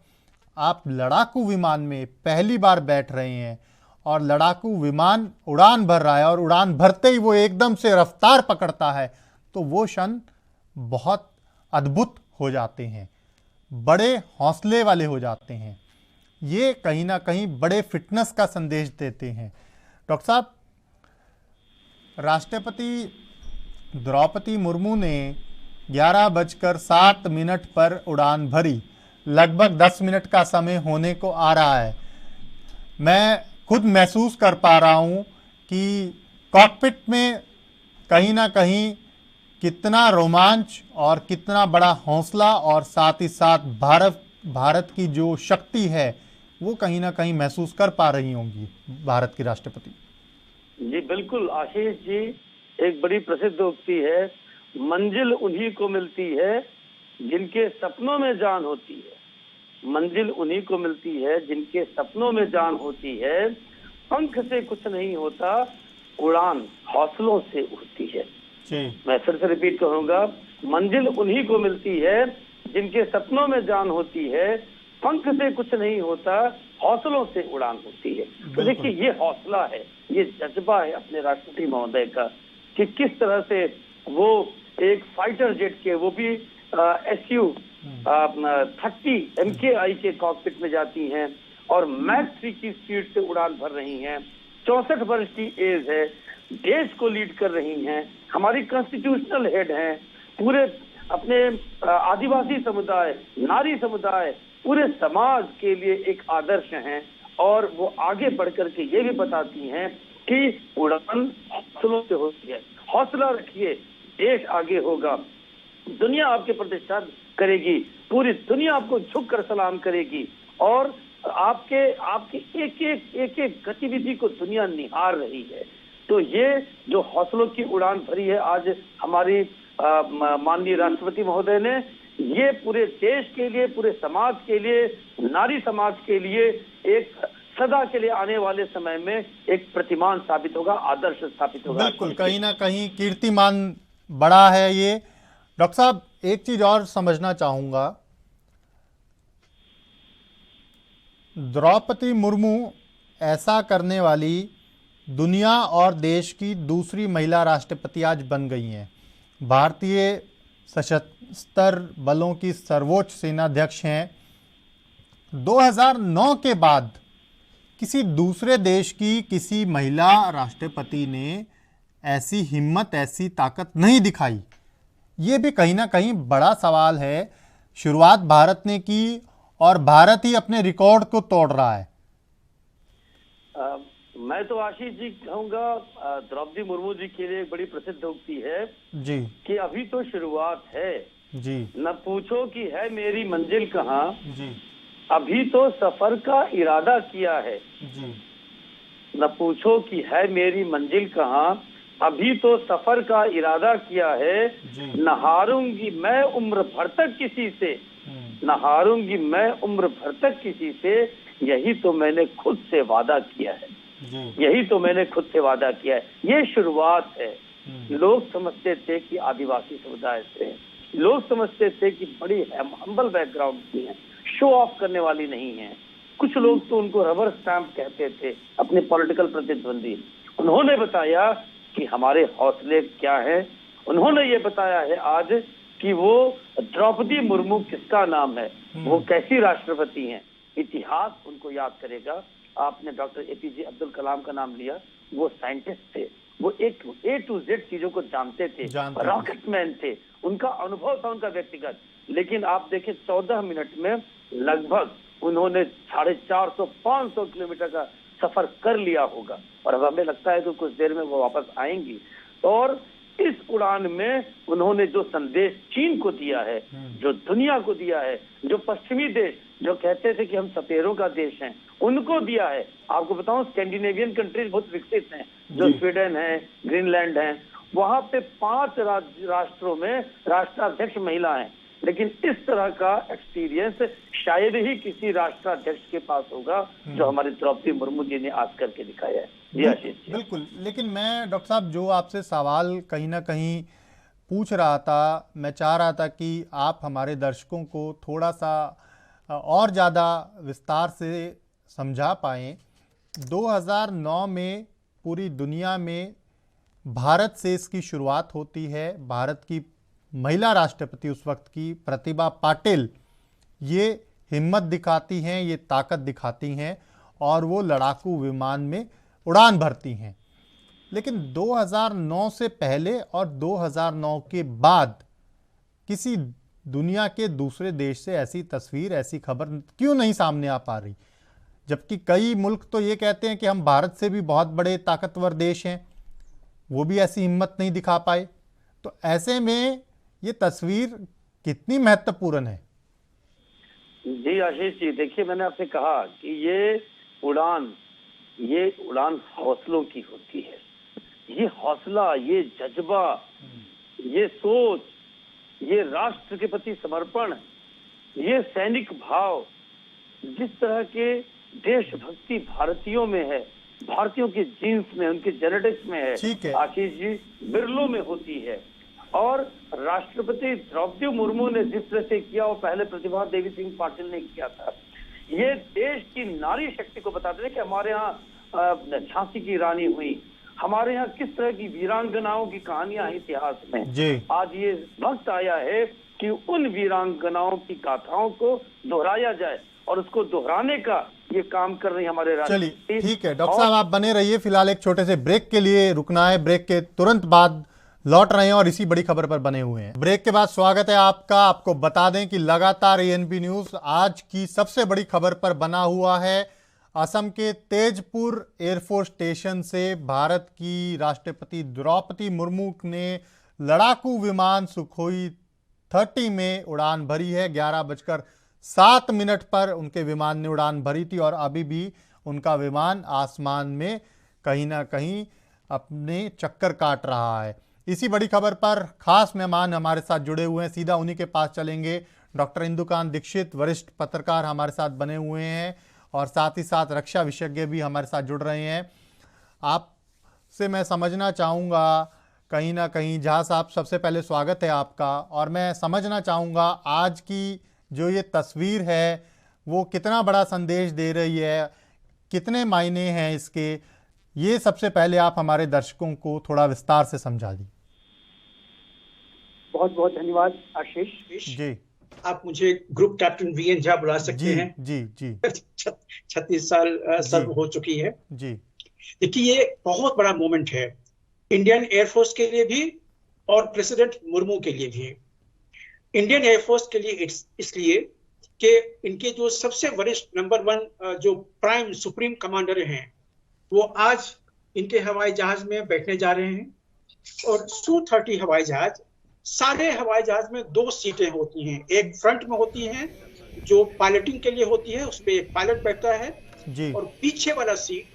आप लड़ाकू विमान में पहली बार बैठ रहे हैं और लड़ाकू विमान उड़ान भर रहा है और उड़ान भरते ही वो एकदम से रफ्तार पकड़ता है, तो वो क्षण बहुत अद्भुत हो जाते हैं, बड़े हौसले वाले हो जाते हैं। ये कहीं ना कहीं बड़े फिटनेस का संदेश देते हैं। डॉक्टर साहब, राष्ट्रपति द्रौपदी मुर्मू ने 11:07 पर उड़ान भरी। लगभग 10 मिनट का समय होने को आ रहा है। मैं खुद महसूस कर पा रहा हूँ कि कॉकपिट में कहीं ना कहीं कितना रोमांच और कितना बड़ा हौसला और साथ ही साथ भारत की जो शक्ति है वो कहीं ना कहीं महसूस कर पा रही होंगी भारत की राष्ट्रपति। जी बिल्कुल आशीष जी, एक बड़ी प्रसिद्ध उक्ति है, मंजिल उन्हीं को मिलती है जिनके सपनों में जान होती है। मंजिल उन्हीं को मिलती है जिनके सपनों में जान होती है। पंख से कुछ नहीं होता, उड़ान हौसलों से उड़ती है। मैं फिर से रिपीट करूंगा, मंजिल उन्हीं को मिलती है जिनके सपनों में जान होती है। पंख से कुछ नहीं होता, हौसलों से उड़ान होती है। तो देखिए, ये हौसला है, ये जज्बा है अपने राष्ट्रपति महोदय का कि किस तरह से वो एक फाइटर जेट के, वो भी SU-30 MKI के कॉकपिट में जाती हैं और मैक 3 की स्पीड से उड़ान भर रही हैं। 64 वर्ष की एज है, देश को लीड कर रही हैं, हमारी कॉन्स्टिट्यूशनल हेड हैं, पूरे अपने आदिवासी समुदाय, नारी समुदाय, पूरे समाज के लिए एक आदर्श हैं। और वो आगे बढ़ करके ये भी बताती हैं कि उड़ान हौसलों से होती है। हौसला रखिए, देश आगे होगा, दुनिया आपके प्रतिष्ठा करेगी, पूरी दुनिया आपको झुककर सलाम करेगी और आपके एक एक गतिविधि को दुनिया निहार रही है। तो ये जो हौसलों की उड़ान भरी है आज हमारी माननीय राष्ट्रपति महोदय ने, ये पूरे देश के लिए, पूरे समाज के लिए, नारी समाज के लिए एक सदा के लिए आने वाले समय में एक प्रतिमान साबित होगा, आदर्श स्थापित होगा। बिल्कुल, कहीं ना कहीं कीर्तिमान बड़ा है ये। डॉक्टर साहब, एक चीज और समझना चाहूंगा, द्रौपदी मुर्मू ऐसा करने वाली दुनिया और देश की दूसरी महिला राष्ट्रपति आज बन गई हैं। भारतीय सशस्त्र बलों की सर्वोच्च सेनाध्यक्ष हैं। 2009 के बाद किसी दूसरे देश की किसी महिला राष्ट्रपति ने ऐसी हिम्मत, ऐसी ताकत नहीं दिखाई। ये भी कहीं ना कहीं बड़ा सवाल है। शुरुआत भारत ने की और भारत ही अपने रिकॉर्ड को तोड़ रहा है। मैं तो आशीष जी कहूंगा, द्रौपदी मुर्मू जी के लिए एक बड़ी प्रसिद्ध उक्ति है जी कि अभी तो शुरुआत है जी, न पूछो कि है मेरी मंजिल कहाँ, जी अभी तो सफर का इरादा किया है। जी, न पूछो कि है मेरी मंजिल कहाँ, अभी तो सफर का इरादा किया है। न हारूंगी मैं उम्र भर तक किसी से, न हारूंगी मैं उम्र भर तक किसी से, यही तो मैंने खुद से वादा किया है, यही तो मैंने खुद से वादा किया है। ये शुरुआत है। लोग समझते थे कि आदिवासी समुदाय से, लोग समझते थे कि बड़ी हम्बल बैकग्राउंड की है, शो ऑफ करने वाली नहीं है। कुछ लोग तो उनको रबर स्टैंप कहते थे, अपने पॉलिटिकल प्रतिद्वंदी। उन्होंने बताया कि हमारे हौसले क्या हैं। उन्होंने ये बताया है आज कि वो द्रौपदी मुर्मू किसका नाम है, वो कैसी राष्ट्रपति हैं। इतिहास उनको याद करेगा। आपने डॉक्टर APJ अब्दुल कलाम का नाम लिया, वो साइंटिस्ट थे, वो A to Z चीजों को जानते थे, रॉकेटमैन थे, उनका अनुभव था उनका व्यक्तिगत। लेकिन आप देखें 14 मिनट में लगभग उन्होंने 450-500 किलोमीटर का सफर कर लिया होगा और अब हमें लगता है कि कुछ देर में वो वापस आएंगी। और इस उड़ान में उन्होंने जो संदेश चीन को दिया है, जो दुनिया को दिया है, जो पश्चिमी देश जो कहते थे कि हम सपेरों का देश हैं, उनको दिया है। आपको बताऊं, स्कैंडिनेवियन कंट्रीज बहुत विकसित हैं, जो स्वीडन है, ग्रीनलैंड है, वहां पे 5 राष्ट्रों में राष्ट्राध्यक्ष महिला हैं। लेकिन इस तरह का एक्सपीरियंस शायद ही किसी राष्ट्राध्यक्ष के पास होगा जो हमारी द्रौपदी मुर्मू जी ने आज करके दिखाया है। जी आशीष जी। बिल्कुल, लेकिन मैं डॉक्टर साहब जो आपसे सवाल कहीं ना कहीं पूछ रहा था, मैं चाह रहा था कि आप हमारे दर्शकों को थोड़ा सा और ज़्यादा विस्तार से समझा पाएँ। 2009 में पूरी दुनिया में भारत से इसकी शुरुआत होती है। भारत की महिला राष्ट्रपति उस वक्त की प्रतिभा पाटिल ये हिम्मत दिखाती हैं, ये ताकत दिखाती हैं और वो लड़ाकू विमान में उड़ान भरती हैं। लेकिन 2009 से पहले और 2009 के बाद किसी दुनिया के दूसरे देश से ऐसी तस्वीर, ऐसी खबर क्यों नहीं सामने आ पा रही? जबकि कई मुल्क तो ये कहते हैं कि हम भारत से भी बहुत बड़े ताकतवर देश हैं, वो भी ऐसी हिम्मत नहीं दिखा पाए। तो ऐसे में ये तस्वीर कितनी महत्वपूर्ण है? जी आशीष जी, देखिए मैंने आपसे कहा कि ये उड़ान हौसलों की होती है। ये हौसला, ये जज्बा, ये सोच, ये राष्ट्र के प्रति समर्पण, ये सैनिक भाव, जिस तरह के देशभक्ति भारतीयों में है, भारतीयों के जीन्स में, उनके जेनेटिक्स में है, आशीष जी, बिरलों में होती है। और राष्ट्रपति द्रौपदी मुर्मू ने जिस तरह से किया वो पहले प्रतिभा देवी सिंह पाटिल ने किया था। ये देश की नारी शक्ति को बताते हैं कि हमारे यहाँ झांसी की रानी हुई, हमारे यहाँ किस तरह की वीरांगनाओं की कहानियां हैं इतिहास में। आज ये वक्त आया है कि उन वीरांगनाओं की गाथाओं को दोहराया जाए और उसको दोहराने का ये काम कर रही हमारे राष्ट्र। चलिए ठीक है डॉक्टर साहब, आप बने रहिए। फिलहाल एक छोटे से ब्रेक के लिए रुकना है, ब्रेक के तुरंत बाद लौट रहे हैं और इसी बड़ी खबर पर बने हुए हैं। ब्रेक के बाद स्वागत है आपका। आपको बता दें कि लगातार एएनपी न्यूज आज की सबसे बड़ी खबर पर बना हुआ है। असम के तेजपुर एयरफोर्स स्टेशन से भारत की राष्ट्रपति द्रौपदी मुर्मू ने लड़ाकू विमान सुखोई 30 में उड़ान भरी है। 11:07 पर उनके विमान ने उड़ान भरी थी और अभी भी उनका विमान आसमान में कहीं ना कहीं अपने चक्कर काट रहा है। इसी बड़ी खबर पर खास मेहमान हमारे साथ जुड़े हुए हैं, सीधा उन्हीं के पास चलेंगे। डॉक्टर इंदुकांत दीक्षित, वरिष्ठ पत्रकार हमारे साथ बने हुए हैं और साथ ही साथ रक्षा विशेषज्ञ भी हमारे साथ जुड़ रहे हैं। आपसे मैं समझना चाहूँगा, कहीं ना कहीं जहाँ साहब सबसे पहले स्वागत है आपका, और मैं समझना चाहूँगा आज की जो ये तस्वीर है वो कितना बड़ा संदेश दे रही है, कितने मायने हैं इसके, ये सबसे पहले आप हमारे दर्शकों को थोड़ा विस्तार से समझा दी। बहुत बहुत धन्यवाद आशीष जी। आप मुझे ग्रुप कैप्टन वीएन झा बुला सकते हैं। जी जी 36 साल सर्व हो चुकी है जी। देखिए ये बहुत बड़ा मोमेंट है इंडियन एयरफोर्स के लिए भी और प्रेसिडेंट मुर्मू के लिए भी। इंडियन एयरफोर्स के लिए इसलिए कि इनके जो सबसे वरिष्ठ नंबर 1 जो प्राइम सुप्रीम कमांडर हैं वो आज इनके हवाई जहाज में बैठने जा रहे हैं। और Su-30 हवाई जहाज, सारे हवाई जहाज में 2 सीटें होती हैं, एक फ्रंट में होती हैं जो पायलटिंग के लिए होती है, उस पे एक पायलट बैठता है जी। और पीछे वाला सीट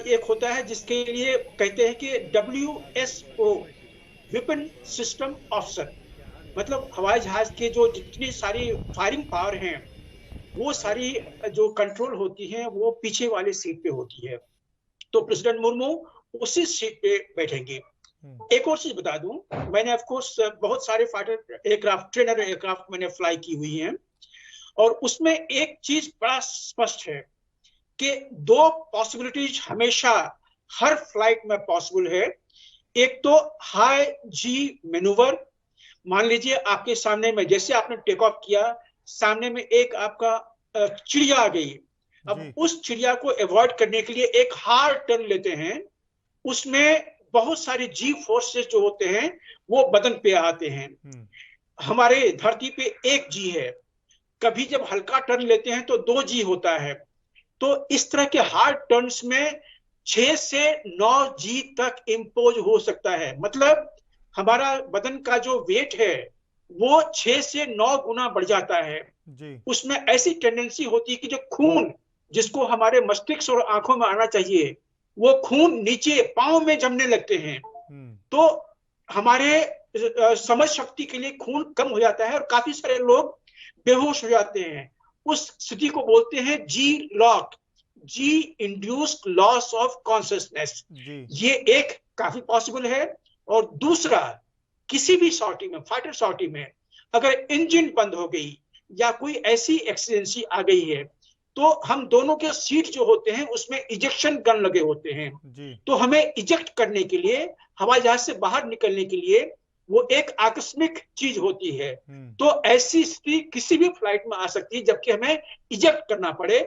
एक होता है जिसके लिए कहते हैं कि WSO वेपन सिस्टम ऑफिसर, मतलब हवाई जहाज के जो जितनी सारी फायरिंग पावर हैं वो सारी जो कंट्रोल होती है वो पीछे वाले सीट पे होती है। तो प्रेसिडेंट मुर्मू उसी सीट पे बैठेंगे। एक और चीज बता दूं, मैंने ऑफ कोर्स बहुत सारे फाइटर एयरक्राफ्ट, ट्रेनर एयरक्राफ्ट मैंने फ्लाई की हुई हैं और उसमें एक चीज बड़ा स्पष्ट है कि 2 पॉसिबिलिटीज हमेशा हर फ्लाइट में पॉसिबल है। एक तो हाई जी मैनूवर, मान लीजिए आपके सामने में जैसे आपने टेक ऑफ किया, सामने में एक आपका चिड़िया आ गई, अब उस चिड़िया को अवॉइड करने के लिए एक हार्ड टर्न लेते हैं, उसमें बहुत सारे जी फोर्सेस जो होते हैं वो बदन पे आते हैं। हमारे धरती पे 1 जी है, कभी जब हल्का टर्न लेते हैं तो 2 जी होता है। तो इस तरह के हार्ड टर्न्स में 6 से 9 जी तक इंपोज हो सकता है, मतलब हमारा बदन का जो वेट है वो 6 से 9 गुना बढ़ जाता है जी। उसमें ऐसी टेंडेंसी होती है कि जो खून जिसको हमारे मस्तिष्क और आंखों में आना चाहिए वो खून नीचे पांव में जमने लगते हैं। तो हमारे समझ शक्ति के लिए खून कम हो जाता है और काफी सारे लोग बेहोश हो जाते हैं। उस स्थिति को बोलते हैं G lock, G induced loss of consciousness. ये एक काफी पॉसिबल है। और दूसरा किसी भी सॉर्टी में, फाइटर सॉर्टी में अगर इंजन बंद हो गई या कोई ऐसी एक्सीडेंसी आ गई है, तो हम दोनों के सीट जो होते हैं उसमें इजेक्शन गन लगे होते हैं। जी तो हमें इजेक्ट करने के लिए, हवाई जहाज से बाहर निकलने के लिए वो एक आकस्मिक चीज होती है। तो ऐसी स्थिति किसी भी फ्लाइट में आ सकती है जबकि हमें इजेक्ट करना पड़े,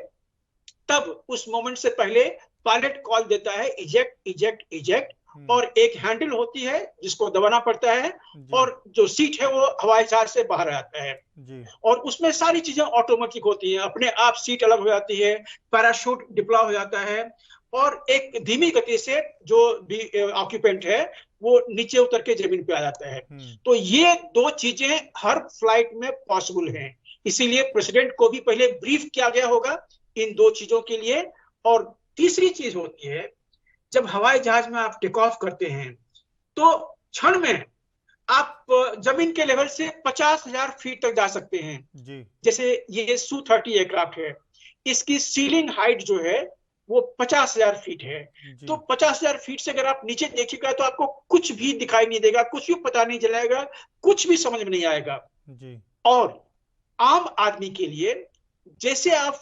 तब उस मोमेंट से पहले पायलट कॉल देता है इजेक्ट इजेक्ट इजेक्ट, और एक हैंडल होती है जिसको दबाना पड़ता है और जो सीट है वो हवाई जहाज से बाहर आता है जी और उसमें सारी चीजें ऑटोमेटिक होती हैं, अपने आप सीट अलग हो जाती है, पैराशूट डिप्लॉय हो जाता है और एक धीमी गति से जो भी ऑक्यूपेंट है वो नीचे उतर के जमीन पे आ जाता है। तो ये दो चीजें हर फ्लाइट में पॉसिबल हैं, इसीलिए प्रेसिडेंट को भी पहले ब्रीफ किया गया होगा इन दो चीजों के लिए। और तीसरी चीज होती है, जब हवाई जहाज में आप टेक ऑफ करते हैं तो क्षण में आप जमीन के लेवल से 50,000 फीट तक जा सकते हैं जी जैसे ये Su-30 एयरक्राफ्ट है, इसकी सीलिंग हाइट जो है वो 50,000 फीट है। तो 50,000 फीट से अगर आप नीचे देखिएगा तो आपको कुछ भी दिखाई नहीं देगा, कुछ भी पता नहीं चलेगा, कुछ भी समझ में नहीं आएगा जी और आम आदमी के लिए, जैसे आप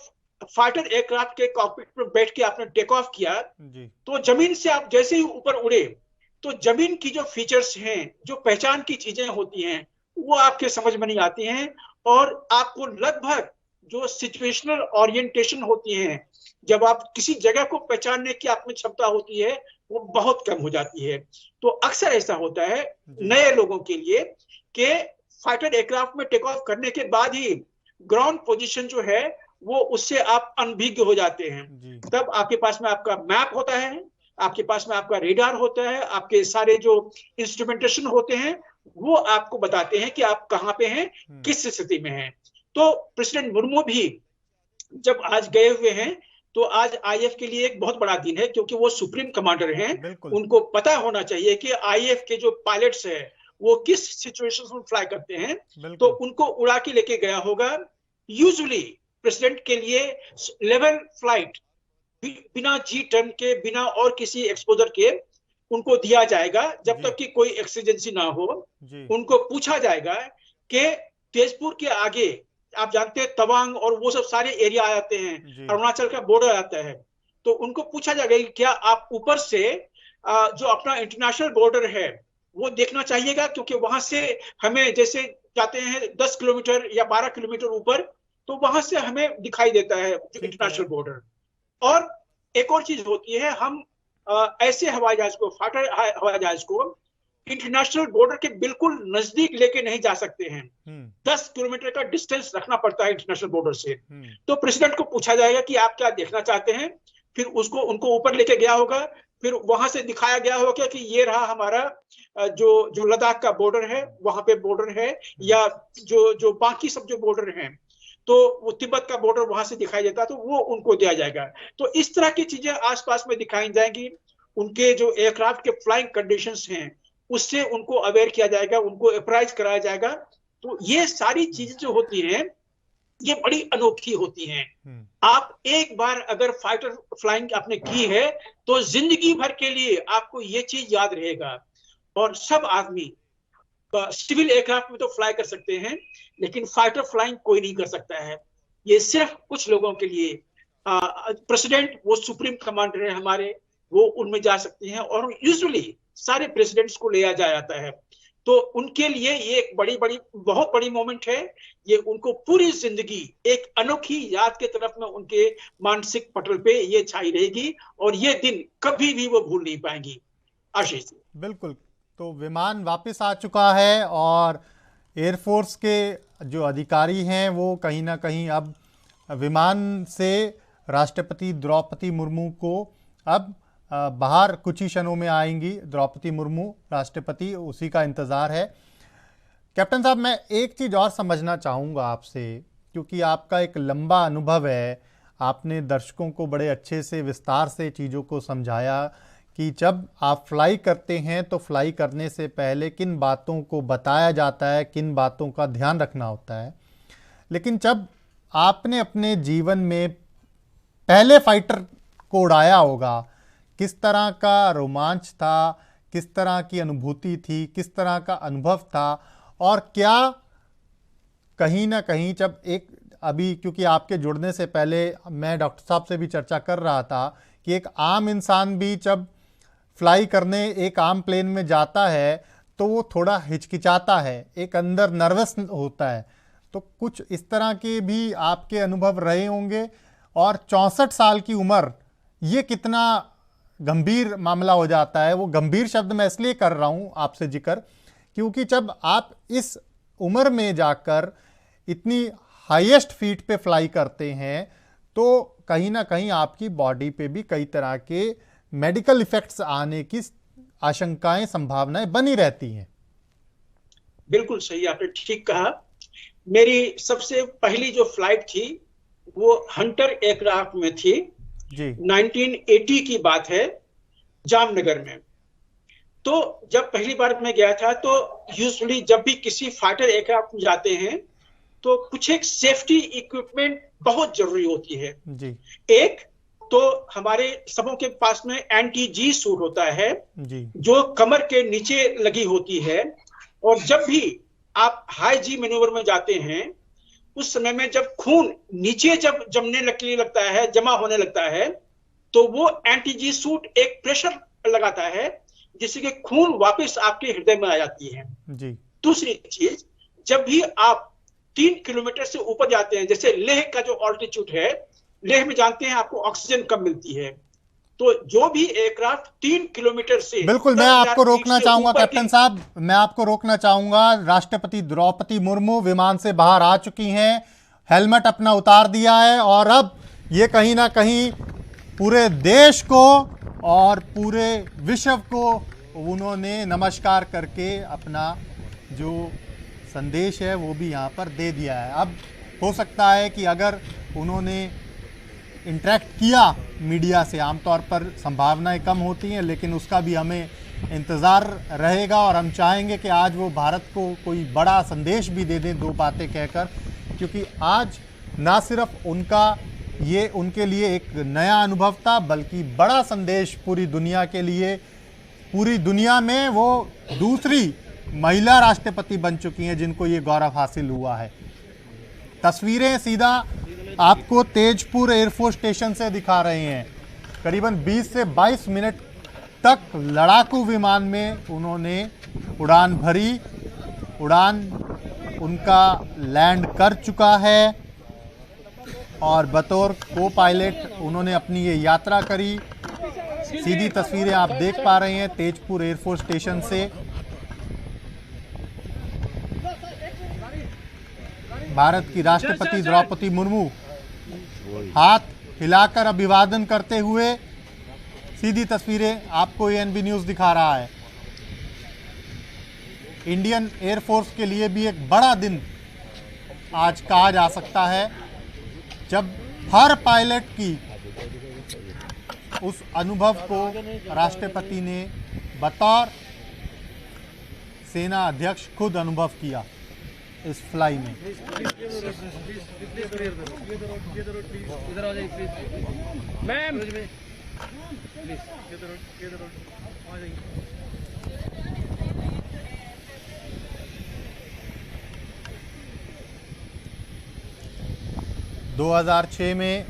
फाइटर एयरक्राफ्ट के कॉकपिट पर बैठ के आपने टेक ऑफ किया जी तो जमीन से आप जैसे ही ऊपर उड़े तो जमीन की जो फीचर्स हैं, जो पहचान की चीजें होती हैं, वो आपके समझ में नहीं आती हैं और आपको लगभग जो सिचुएशनल ओरिएंटेशन होती हैं, जब आप किसी जगह को पहचानने की आप में क्षमता होती है, वो बहुत कम हो जाती है। तो अक्सर ऐसा होता है नए लोगों के लिए कि फाइटर एयरक्राफ्ट में टेक ऑफ करने के बाद ही ग्राउंड पोजीशन जो है वो उससे आप अनभिज्ञ हो जाते हैं। तब आपके पास में आपका मैप होता है, आपके पास में आपका रेडार होता है, आपके सारे जो इंस्ट्रूमेंटेशन होते हैं वो आपको बताते हैं कि आप कहाँ पे हैं, किस स्थिति में हैं। तो प्रेसिडेंट मुर्मू भी जब आज गए हुए हैं तो आज आईएफ के लिए एक बहुत बड़ा दिन है, क्योंकि वो सुप्रीम कमांडर हैं, उनको पता होना चाहिए कि आईएफ के जो पायलट्स है वो किस सिचुएशन में फ्लाई करते हैं, तो उनको उड़ा के लेके गया होगा। यूजुअली प्रेसिडेंट के लिए लेवल फ्लाइट बिना G10 के, बिना और किसी एक्सपोजर के उनको दिया जाएगा जब तक कि कोई एक्सीडेंसी ना हो। उनको पूछा जाएगा कि तेजपुर के आगे आप जानते हैं तवांग और वो सब सारे एरिया आ जाते हैं, अरुणाचल का बॉर्डर आता है, तो उनको पूछा जाएगा कि क्या आप ऊपर से जो अपना इंटरनेशनल बॉर्डर है वो देखना चाहिएगा, क्योंकि वहां से हमें जैसे जाते हैं 10 किलोमीटर या 12 किलोमीटर ऊपर, तो वहां से हमें दिखाई देता है इंटरनेशनल बॉर्डर। और एक और चीज होती है, हम ऐसे हवाई जहाज को, फाइटर हवाई जहाज को इंटरनेशनल बॉर्डर के बिल्कुल नजदीक लेके नहीं जा सकते हैं, 10 किलोमीटर का डिस्टेंस रखना पड़ता है इंटरनेशनल बॉर्डर से। तो प्रेसिडेंट को पूछा जाएगा कि आप क्या देखना चाहते हैं, फिर उनको ऊपर लेके गया होगा, फिर वहां से दिखाया गया होगा कि ये रहा हमारा जो लद्दाख का बॉर्डर है, वहां पे बॉर्डर है, या जो बाकी सब जो बॉर्डर हैं, तो वो तिब्बत का बॉर्डर वहां से दिखाई देता, तो वो उनको दिया जाएगा। तो इस तरह की चीजें आसपास में दिखाई जाएंगी। उनके जो एयरक्राफ्ट के फ्लाइंग कंडीशंस हैं उससे उनको अवेयर किया जाएगा, उनको अप्राइज कराया जाएगा। तो ये सारी चीजें जो होती हैं ये बड़ी अनोखी होती हैं। आप एक बार अगर फाइटर फ्लाइंग आपने की है तो जिंदगी भर के लिए आपको ये चीज याद रहेगा। और सब आदमी सिविल एयरक्राफ्ट में तो फ्लाई कर सकते हैं, लेकिन फाइटर फ्लाइंग कोई नहीं कर सकता है, ये सिर्फ कुछ लोगों के लिए। प्रेसिडेंट वो सुप्रीम कमांडर है हमारे, वो उनमें जा सकते हैं और यूजुअली सारे प्रेसिडेंट्स को लिया जाता है। तो उनके लिए ये एक बहुत बड़ी मोमेंट है। ये उनको पूरी जिंदगी एक अनोखी याद के तरफ में उनके मानसिक पटल पे ये छाई रहेगी और ये दिन कभी भी वो भूल नहीं पाएंगी। आशीष जी, बिल्कुल। तो विमान वापस आ चुका है और एयरफोर्स के जो अधिकारी हैं वो कहीं ना कहीं अब विमान से राष्ट्रपति द्रौपदी मुर्मू को अब बाहर कुछ ही क्षणों में आएंगी। द्रौपदी मुर्मू राष्ट्रपति, उसी का इंतज़ार है। कैप्टन साहब, मैं एक चीज़ और समझना चाहूँगा आपसे, क्योंकि आपका एक लंबा अनुभव है, आपने दर्शकों को बड़े अच्छे से विस्तार से चीज़ों को समझाया कि जब आप फ्लाई करते हैं तो फ्लाई करने से पहले किन बातों को बताया जाता है, किन बातों का ध्यान रखना होता है। लेकिन जब आपने अपने जीवन में पहले फाइटर को उड़ाया होगा, किस तरह का रोमांच था, किस तरह की अनुभूति थी, किस तरह का अनुभव था, और क्या कहीं ना कहीं जब एक अभी, क्योंकि आपके जुड़ने से पहले मैं डॉक्टर साहब से भी चर्चा कर रहा था कि एक आम इंसान भी जब फ्लाई करने एक आम प्लेन में जाता है तो वो थोड़ा हिचकिचाता है, एक अंदर नर्वस होता है। तो कुछ इस तरह के भी आपके अनुभव रहे होंगे। और 64 साल की उम्र, ये कितना गंभीर मामला हो जाता है। वो गंभीर शब्द मैं इसलिए कर रहा हूँ आपसे जिक्र, क्योंकि जब आप इस उम्र में जाकर इतनी हाईएस्ट फीट पे फ्लाई करते हैं तो कहीं ना कहीं आपकी बॉडी पे भी कई तरह के मेडिकल इफेक्ट्स आने की आशंकाएं, संभावनाएं बनी रहती हैं। बिल्कुल सही, आपने ठीक कहा। मेरी सबसे पहली जो फ्लाइट थी वो हंटर एयरक्राफ्ट में थी जी। 1980 की बात है, जामनगर में। तो जब पहली बार मैं गया था तो यूजुअली जब भी किसी फाइटर एयरक्राफ्ट में जाते हैं तो कुछ एक सेफ्टी इक्विपमेंट बहुत जरूरी होती है जी। एक तो हमारे सबों के पास में एंटी जी सूट होता है जी। जो कमर के नीचे लगी होती है, और जब भी आप हाई जी मैन्यूवर में जाते हैं उस समय में जब खून नीचे जब लगता है, जमा होने लगता है, तो वो एंटी जी सूट एक प्रेशर लगाता है जिससे कि खून वापस आपके हृदय में आ जाती है जी। दूसरी चीज, जब भी आप 3 किलोमीटर से ऊपर जाते हैं, जैसे लेह का जो ऑल्टीट्यूड है, लेह में जानते हैं आपको ऑक्सीजन कम मिलती है, तो जो भी एयरक्राफ्ट 3 किलोमीटर से, बिल्कुल, मैं आपको रोकना चाहूंगा कैप्टन साहब, मैं आपको रोकना चाहूंगा। राष्ट्रपति द्रौपदी मुर्मू विमान से बाहर आ चुकी हैं, हेलमेट अपना उतार दिया है, और अब ये कहीं ना कहीं पूरे देश को और पूरे विश्व को उन्होंने नमस्कार करके अपना जो संदेश है वो भी यहाँ पर दे दिया है। अब हो सकता है कि अगर उन्होंने इंटरेक्ट किया मीडिया से, आमतौर पर संभावनाएं कम होती हैं, लेकिन उसका भी हमें इंतज़ार रहेगा, और हम चाहेंगे कि आज वो भारत को कोई बड़ा संदेश भी दे दें 2 बातें कहकर, क्योंकि आज ना सिर्फ उनका ये उनके लिए एक नया अनुभव था, बल्कि बड़ा संदेश पूरी दुनिया के लिए। पूरी दुनिया में वो दूसरी महिला राष्ट्रपति बन चुकी हैं जिनको ये गौरव हासिल हुआ है। तस्वीरें सीधा आपको तेजपुर एयरफोर्स स्टेशन से दिखा रहे हैं। करीबन 20 से 22 मिनट तक लड़ाकू विमान में उन्होंने उड़ान भरी। उड़ान उनका लैंड कर चुका है और बतौर को पायलट उन्होंने अपनी ये यात्रा करी। सीधी तस्वीरें आप देख पा रहे हैं तेजपुर एयरफोर्स स्टेशन से। भारत की राष्ट्रपति द्रौपदी मुर्मू हाथ हिलाकर अभिवादन करते हुए, सीधी तस्वीरें आपको एएनबी न्यूज़ दिखा रहा है। इंडियन एयरफोर्स के लिए भी एक बड़ा दिन आज कहा जा सकता है, जब हर पायलट की उस अनुभव को राष्ट्रपति ने बतौर सेना अध्यक्ष खुद अनुभव किया इस फ्लाई में। इधर आ जाइए प्लीज मैम, प्लीज 2006 में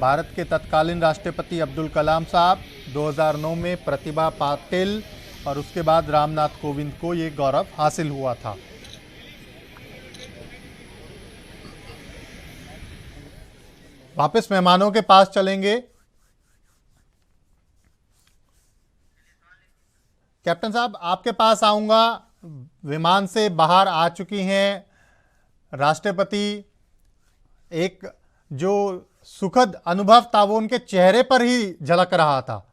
भारत के तत्कालीन राष्ट्रपति अब्दुल कलाम साहब, 2009 में प्रतिभा पाटिल और उसके बाद रामनाथ कोविंद को ये गौरव हासिल हुआ था। वापस मेहमानों के पास चलेंगे। कैप्टन साहब, आपके पास आऊंगा। विमान से बाहर आ चुकी हैं राष्ट्रपति। एक जो सुखद अनुभव था वो उनके चेहरे पर ही झलक रहा था।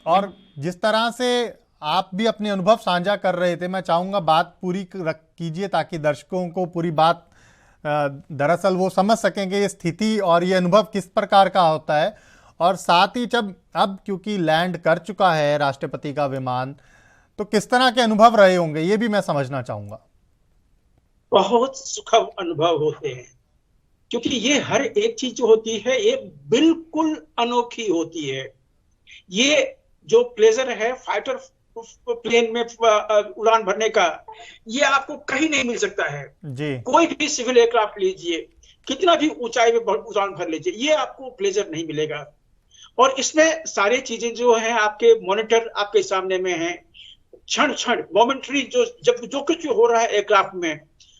और जिस तरह से आप भी अपने अनुभव साझा कर रहे थे, मैं चाहूंगा बात पूरी कीजिए ताकि दर्शकों को पूरी बात दरअसल वो समझ सकेंगे ये स्थिति और ये अनुभव किस प्रकार का होता है। और साथ ही जब अब क्योंकि लैंड कर चुका है राष्ट्रपति का विमान, तो किस तरह के अनुभव रहे होंगे ये भी मैं समझना चाहूंगा। बहुत सुखद अनुभव होते हैं। क्योंकि ये हर एक चीज जो होती है ये बिल्कुल अनोखी होती है। ये जो प्लेजर है फाइटर प्लेन में उड़ान भरने का, ये आपको कहीं नहीं मिल सकता है। जी कोई भी सिविल एयरक्राफ्ट लीजिए, कितना भी ऊंचाई में उड़ान भर लीजिए, ये आपको प्लेजर नहीं मिलेगा। और इसमें सारी चीजें जो हैं आपके मॉनिटर आपके सामने में हैं, क्षण क्षण मोमेंटरी जब जो कुछ हो रहा है एयरक्राफ्ट में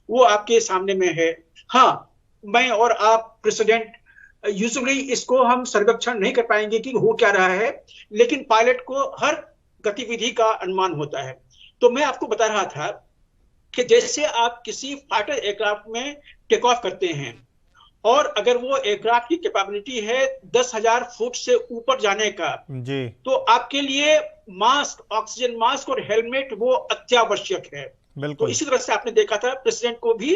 वो आपके सामने में है। हाँ, मैं और आप प्रेसिडेंट यूजुअली इसको हम सर्वेक्षण नहीं कर पाएंगे कि हो क्या रहा है, लेकिन पायलट को हर गतिविधि का अनुमान होता है। तो मैं आपको बता रहा था कि जैसे आप किसी फाइटर एयरक्राफ्ट में टेक ऑफ करते हैं और अगर वो एयरक्राफ्ट की कैपेबिलिटी है 10,000 फुट से ऊपर जाने का, जी तो आपके लिए मास्क, ऑक्सीजन मास्क और हेलमेट वो अत्यावश्यक है। तो बिल्कुल। इसी तरह से आपने देखा था प्रेसिडेंट को भी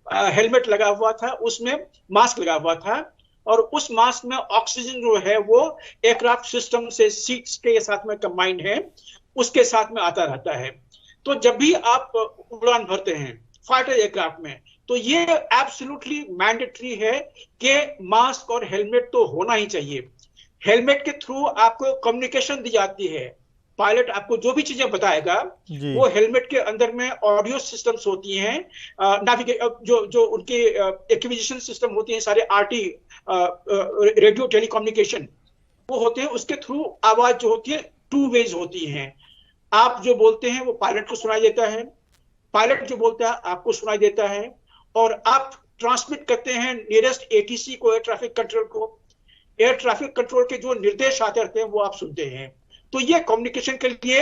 हेलमेट लगा हुआ था, उसमें मास्क लगा हुआ था, और उस मास्क में ऑक्सीजन जो है वो एयरक्राफ्ट सिस्टम से सीट्स के साथ में कंबाइंड है, उसके साथ में आता रहता है। तो जब भी आप उड़ान भरते हैं फाइटर एयरक्राफ्ट में, तो ये एब्सोल्युटली मैंडेटरी है कि मास्क और हेलमेट तो होना ही चाहिए। हेलमेट के थ्रू आपको कम्युनिकेशन दी जाती है। पायलट आपको जो भी चीजें बताएगा जी वो हेलमेट के अंदर में ऑडियो सिस्टम्स होती हैं, जो उनके एक्विजिशन सिस्टम होती हैं, सारे आरटी रेडियो टेलीकम्युनिकेशन वो होते हैं। उसके थ्रू आवाज जो होती है टू वेज होती हैं। आप जो बोलते हैं वो पायलट को सुनाई देता है, पायलट जो बोलता है आपको सुनाई देता है, और आप ट्रांसमिट करते हैं नियरेस्ट एटीसी को, एयर ट्रैफिक कंट्रोल को। एयर ट्रैफिक कंट्रोल के जो निर्देश आते रहते हैं वो आप सुनते हैं। तो ये कम्युनिकेशन के लिए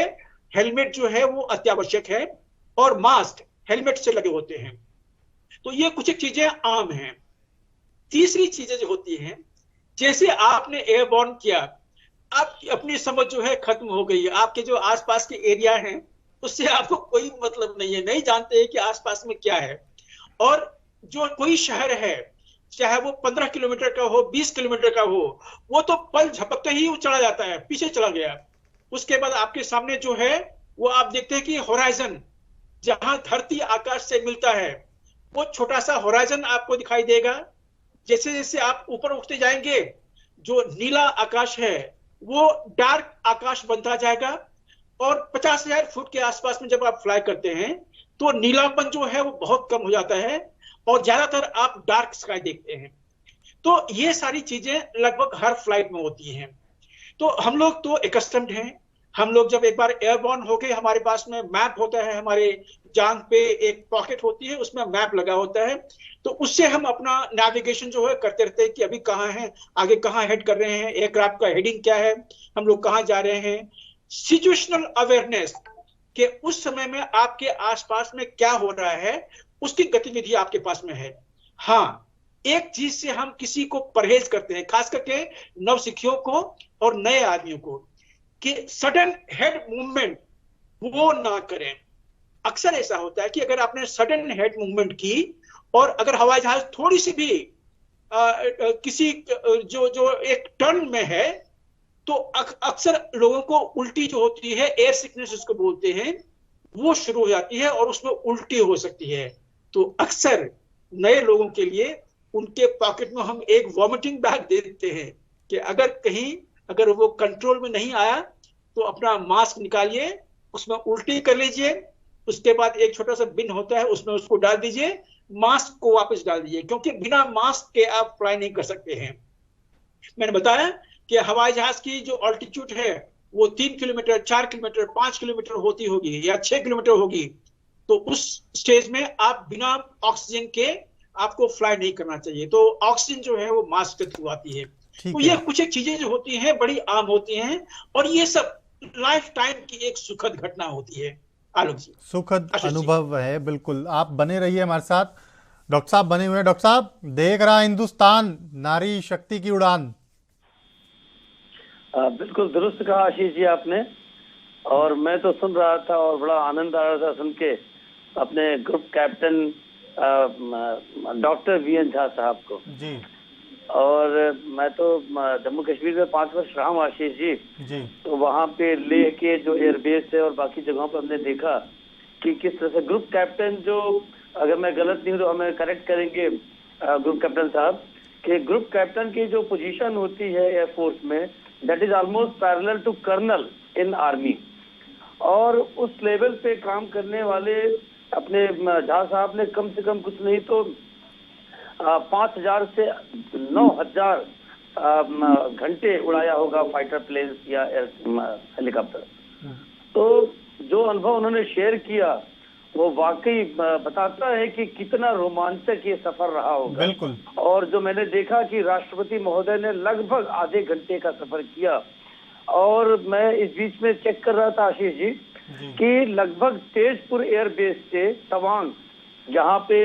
हेलमेट जो है वो अत्यावश्यक है, और मास्क हेलमेट से लगे होते हैं। तो ये कुछ एक चीजें आम हैं। तीसरी चीजें जो होती हैं, जैसे आपने एयरबॉर्न किया, आपकी अपनी समझ जो है खत्म हो गई है। आपके जो आसपास के एरिया हैं उससे आपको कोई मतलब नहीं है, नहीं जानते हैं कि आसपास में क्या है। और जो कोई शहर है, चाहे वो 15 किलोमीटर का हो, 20 किलोमीटर का हो, वो तो पल झपकते ही वो चला जाता है, पीछे चला गया। उसके बाद आपके सामने जो है वो आप देखते हैं कि होराइजन, जहां धरती आकाश से मिलता है, वो छोटा सा होराइजन आपको दिखाई देगा। जैसे जैसे आप ऊपर उठते जाएंगे, जो नीला आकाश है वो डार्क आकाश बनता जाएगा, और 50,000 फुट के आसपास में जब आप फ्लाई करते हैं तो नीलापन जो है वो बहुत कम हो जाता है, और ज्यादातर आप डार्क स्काई देखते हैं। तो ये सारी चीजें लगभग हर फ्लाइट में होती हैं। तो हम लोग तो एकस्टम्ड हैं। हम लोग जब एक बार एयरबॉर्न हो गए, हमारे पास में मैप होता है, हमारे जांघ पे एक पॉकेट होती है, उसमें मैप लगा होता है। तो उससे हम अपना नेविगेशन जो है करते रहते हैं कि अभी कहाँ हैं, आगे कहाँ हेड कर रहे हैं, एयरक्राफ्ट का हेडिंग क्या है, हम लोग कहाँ जा रहे हैं। सिचुएशनल अवेयरनेस कि उस समय में आपके आसपास में क्या हो रहा है, उसकी गतिविधि आपके पास में है। हाँ, एक चीज से हम किसी को परहेज करते हैं, खास करके नवसिखियों को और नए आदमियों को, कि सडन हेड मूवमेंट वो ना करें। अक्सर ऐसा होता है कि अगर आपने सडन हेड मूवमेंट की और अगर हवाई जहाज थोड़ी सी भी किसी जो एक टर्न में है, तो अक्सर लोगों को उल्टी जो होती है, एयर सिकनेस उसको बोलते हैं, वो शुरू हो जाती है और उसमें उल्टी हो सकती है। तो अक्सर नए लोगों के लिए उनके पॉकेट में हम एक वॉमिटिंग बैग दे देते हैं कि अगर वो कंट्रोल में नहीं आया तो अपना मास्क निकालिए, उसमें उल्टी कर लीजिए, उसके बाद एक छोटा सा बिन होता है उसमें उसको डाल दीजिए, मास्क को वापस डाल दीजिए, क्योंकि बिना मास्क के आप फ्लाई नहीं कर सकते हैं। मैंने बताया कि हवाई जहाज की जो ऑल्टीट्यूड है वो 3 किलोमीटर, 4 किलोमीटर, 5 किलोमीटर होती होगी या 6 किलोमीटर होगी। तो उस स्टेज में आप बिना ऑक्सीजन के आपको फ्लाई नहीं करना चाहिए। तो ऑक्सीजन जो है वो मास्क के थ्रू आती है। तो ये कुछ एक चीजें जो होती हैं बड़ी आम होती हैं, और ये सब लाइफ टाइम की एक सुखद घटना होती है। आलोक जी, सुखद अनुभव है, बिल्कुल। आप बने रहिए हमारे साथ। डॉक्टर साहब बने हुए हैं। डॉक्टर साहब, देख रहा हिंदुस्तान, नारी शक्ति की उड़ान। बिल्कुल दुरुस्त कहा आशीष जी आपने, और मैं तो सुन रहा था और बड़ा आनंद आ रहा था सुन के अपने group captain doctor V N Jha को जी। और मैं तो जम्मू कश्मीर में 5 वर्ष रहा हूँ आशीष जी। तो वहाँ पे लेह के जो एयरबेस है और बाकी जगहों पर हमने देखा कि किस तरह से ग्रुप कैप्टन जो, अगर मैं गलत नहीं हूँ तो हमें करेक्ट करेंगे, ग्रुप कैप्टन साहब, कि ग्रुप कैप्टन की जो पोजीशन होती है एयरफोर्स में, that is almost parallel to colonel in army. और उस लेवल पे काम करने वाले अपने झा साहब ने कम से कम कुछ नहीं तो 5,000 से 9,000 घंटे उड़ाया होगा फाइटर प्लेन्स या हेलीकॉप्टर। तो जो अनुभव उन्होंने शेयर किया वो वाकई बताता है कि कितना रोमांचक ये सफर रहा होगा। बिल्कुल। और जो मैंने देखा कि राष्ट्रपति महोदय ने लगभग आधे घंटे का सफर किया, और मैं इस बीच में चेक कर रहा था आशीष जी कि लगभग तेजपुर एयरबेस से तवांग, जहाँ पे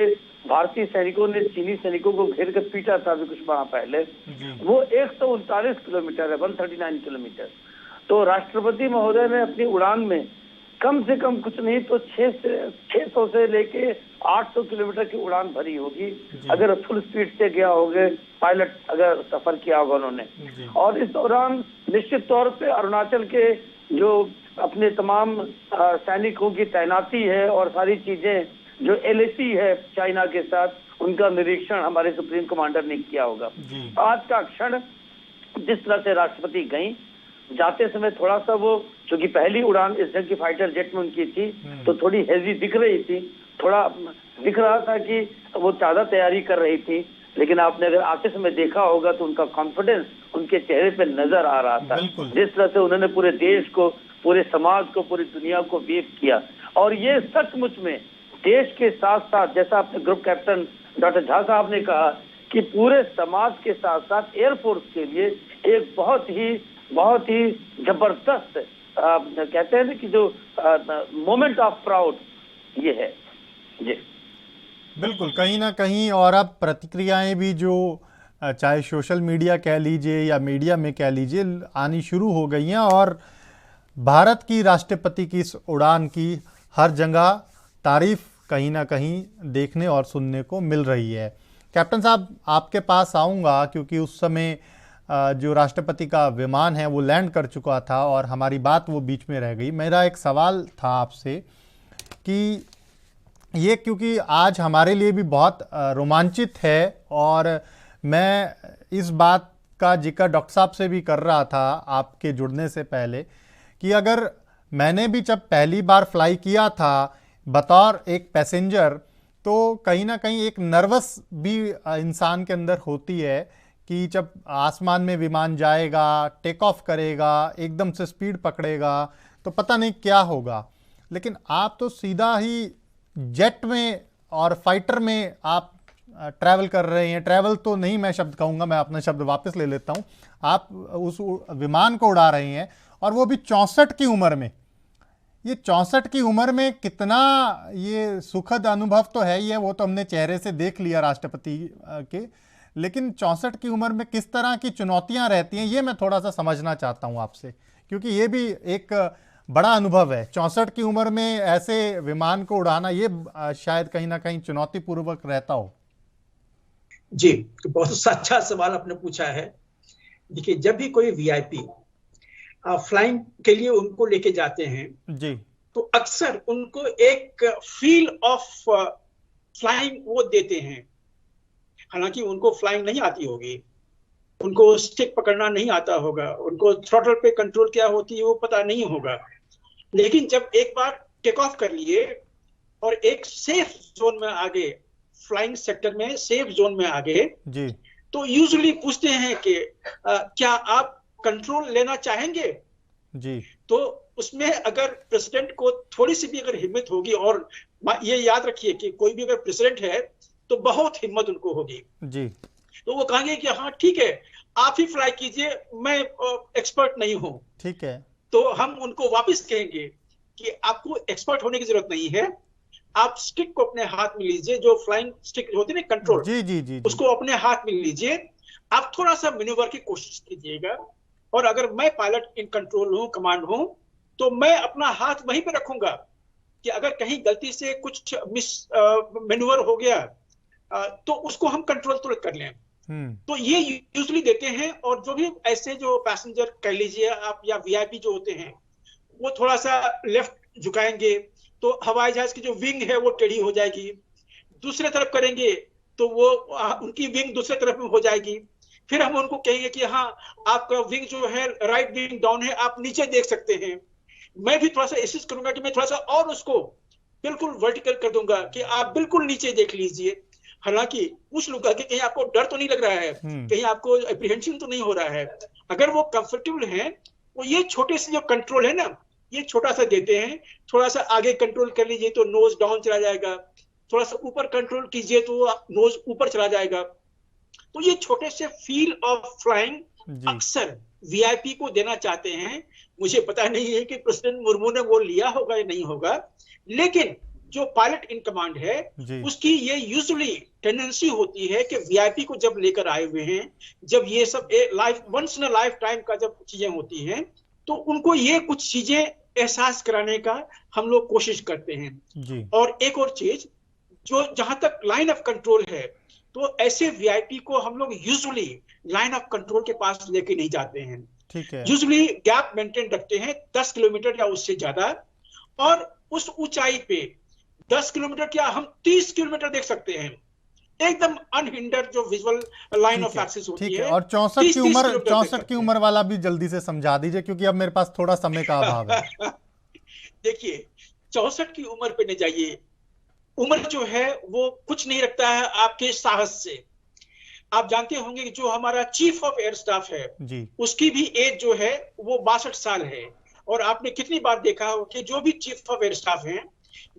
भारतीय सैनिकों ने चीनी सैनिकों को घेर कर पीटा था अभी कुछ माह पहले, वो 139 किलोमीटर है, 139 किलोमीटर। तो राष्ट्रपति महोदय ने अपनी उड़ान में कम से कम कुछ नहीं तो 600 से लेके 800 किलोमीटर की उड़ान भरी होगी, अगर फुल स्पीड से गया होगा पायलट, अगर सफर किया होगा उन्होंने। और इस दौरान निश्चित तौर पे अरुणाचल के जो अपने तमाम सैनिकों की तैनाती है और सारी चीजें जो LAC है चाइना के साथ, उनका निरीक्षण हमारे सुप्रीम कमांडर ने किया होगा। आज का क्षण जिस तरह से राष्ट्रपति गई, जाते समय थोड़ा सा वो, क्योंकि पहली उड़ान इस ढंग की फाइटर जेट में उनकी थी, तो थोड़ी हेजी दिख रही थी, थोड़ा दिख रहा था कि वो ज्यादा तैयारी कर रही थी, लेकिन आपने अगर आते समय देखा होगा तो उनका कॉन्फिडेंस उनके चेहरे पे नजर आ रहा था, जिस तरह से उन्होंने पूरे देश को, पूरे समाज को, पूरी दुनिया को वेव किया। और ये सचमुच में देश के साथ साथ, जैसा अपने ग्रुप कैप्टन डॉक्टर झा साहब ने कहा, कि पूरे समाज के साथ साथ एयरफोर्स के लिए एक बहुत ही जबरदस्त कहते हैं ना कि जो मोमेंट ऑफ प्राउड ये है जी। बिल्कुल, कहीं ना कहीं। और अब प्रतिक्रियाएं भी जो चाहे सोशल मीडिया कह लीजिए या मीडिया में कह लीजिए, आनी शुरू हो गई हैं, और भारत की राष्ट्रपति की इस उड़ान की हर जगह तारीफ कहीं ना कहीं देखने और सुनने को मिल रही है। कैप्टन साहब, आपके पास आऊँगा क्योंकि उस समय जो राष्ट्रपति का विमान है वो लैंड कर चुका था और हमारी बात वो बीच में रह गई। मेरा एक सवाल था आपसे कि ये, क्योंकि आज हमारे लिए भी बहुत रोमांचित है, और मैं इस बात का जिक्र डॉक्टर साहब से भी कर रहा था आपके जुड़ने से पहले, कि अगर मैंने भी जब पहली बार फ्लाई किया था बतौर एक पैसेंजर, तो कहीं ना कहीं एक नर्वस भी इंसान के अंदर होती है कि जब आसमान में विमान जाएगा, टेक ऑफ करेगा, एकदम से स्पीड पकड़ेगा, तो पता नहीं क्या होगा। लेकिन आप तो सीधा ही जेट में और फाइटर में आप ट्रैवल कर रहे हैं। ट्रैवल तो नहीं मैं शब्द कहूँगा, मैं अपना शब्द वापस ले लेता हूँ। आप उस विमान को उड़ा रहे हैं, और वो भी 64 की उम्र में। ये 64 की उम्र में कितना ये सुखद अनुभव तो है ही है, वो तो हमने चेहरे से देख लिया राष्ट्रपति के, लेकिन 64 की उम्र में किस तरह की चुनौतियां रहती हैं, ये मैं थोड़ा सा समझना चाहता हूं आपसे, क्योंकि ये भी एक बड़ा अनुभव है। 64 की उम्र में ऐसे विमान को उड़ाना, ये शायद कहीं ना कहीं चुनौतीपूर्वक रहता हो। जी, बहुत अच्छा सवाल आपने पूछा है। देखिए, जब भी कोई VIP फ्लाइंग के लिए उनको लेके जाते हैं जी, तो अक्सर उनको एक फील ऑफ फ्लाइंग वो देते हैं। हालांकि उनको फ्लाइंग नहीं आती होगी, उनको स्टिक पकड़ना नहीं आता होगा, उनको थ्रॉटल पे कंट्रोल क्या होती है वो पता नहीं होगा, लेकिन जब एक बार टेक ऑफ कर लिए और एक सेफ जोन में आ गए, फ्लाइंग सेक्टर में सेफ जोन में आ गए जी, तो यूजुअली पूछते हैं कि क्या आप कंट्रोल लेना चाहेंगे जी। तो उसमें अगर प्रेसिडेंट को थोड़ी सी भी अगर हिम्मत होगी, और ये याद रखिए कि कोई भी अगर प्रेसिडेंट है तो बहुत हिम्मत उनको होगी जी, तो वो कहेंगे कि हाँ ठीक है, आप ही फ्लाई कीजिए, मैं एक्सपर्ट नहीं हूं, ठीक है। तो हम उनको वापस कहेंगे कि आपको एक्सपर्ट होने की जरूरत नहीं है, आप स्टिक को अपने हाथ में लीजिए, जो फ्लाइंग स्टिक होती है ना, कंट्रोल जी, जी, जी, उसको अपने हाथ में लीजिए, आप थोड़ा सा मैन्यूवर की कोशिश कीजिएगा, और अगर मैं पायलट इन कंट्रोल हूं, कमांड हूं, तो मैं अपना हाथ वहीं पे रखूंगा कि अगर कहीं गलती से कुछ मिस मैन्यूवर हो गया तो उसको हम कंट्रोल तुरंत कर लें। तो ये यूजुअली देते हैं। और जो भी ऐसे जो पैसेंजर कह लीजिए आप, या VIP जो होते हैं, वो थोड़ा सा लेफ्ट झुकाएंगे तो हवाई जहाज की जो विंग है वो टेढ़ी हो जाएगी, दूसरे तरफ करेंगे तो वो उनकी विंग दूसरे तरफ में हो जाएगी। फिर हम उनको कहेंगे कि हाँ आपका विंग जो है राइट विंग डाउन है, आप नीचे देख सकते हैं। मैं भी थोड़ा सा कोशिश करूंगा कि मैं थोड़ा सा और उसको बिल्कुल वर्टिकल कर दूंगा कि आप बिल्कुल नीचे देख लीजिए। हालांकि पूछ लूंगा कि कहीं आपको डर तो नहीं लग रहा है, कहीं आपको एप्रीहेंशन तो नहीं हो रहा है। अगर वो कंफर्टेबल हैं, वो ये छोटे से जो कंट्रोल है ना, ये छोटा सा देते हैं, थोड़ा सा आगे कंट्रोल कर लीजिए तो नोज डाउन चला जाएगा, थोड़ा सा ऊपर कंट्रोल कीजिए तो नोज ऊपर चला जाएगा। तो ये छोटे से फील ऑफ फ्लाइंग अक्सर वीआईपी को देना चाहते हैं। मुझे पता नहीं है कि प्रेसिडेंट मुर्मू ने वो लिया होगा या नहीं होगा, लेकिन जो पायलट इन कमांड है उसकी ये यूजुअली टेंडेंसी होती है कि वीआईपी को जब लेकर आए हुए हैं, जब ये सब life once in a lifetime का जब चीजें होती हैं, तो उनको ये कुछ चीजें एहसास कराने का हम लोग कोशिश करते हैं। और एक और चीज, जो जहां तक लाइन ऑफ कंट्रोल है, तो ऐसे वीआईपी को हम लोग यूजुअली लाइन ऑफ कंट्रोल के पास लेके नहीं जाते हैं। ठीक है। यूजुअली गैप मेंटेन रखते हैं 10 किलोमीटर या उससे ज्यादा, और उस ऊंचाई पे 10 किलोमीटर क्या हम 30 किलोमीटर देख सकते हैं, एकदम अनहिंडर्ड जो विजुअल लाइन ऑफ एक्सेस होती है। और 64 की उम्र वाला भी जल्दी से समझा दीजिए, क्योंकि अब मेरे पास थोड़ा समय का अभाव है। देखिए 64 की उम्र पे न जाइए, उम्र जो है वो कुछ नहीं रखता है आपके साहस से। आप जानते होंगे कि जो हमारा चीफ ऑफ एयर स्टाफ है जी, उसकी भी एज जो है वो 62 साल है। और आपने कितनी बार देखा हो कि जो भी चीफ ऑफ एयर स्टाफ हैं,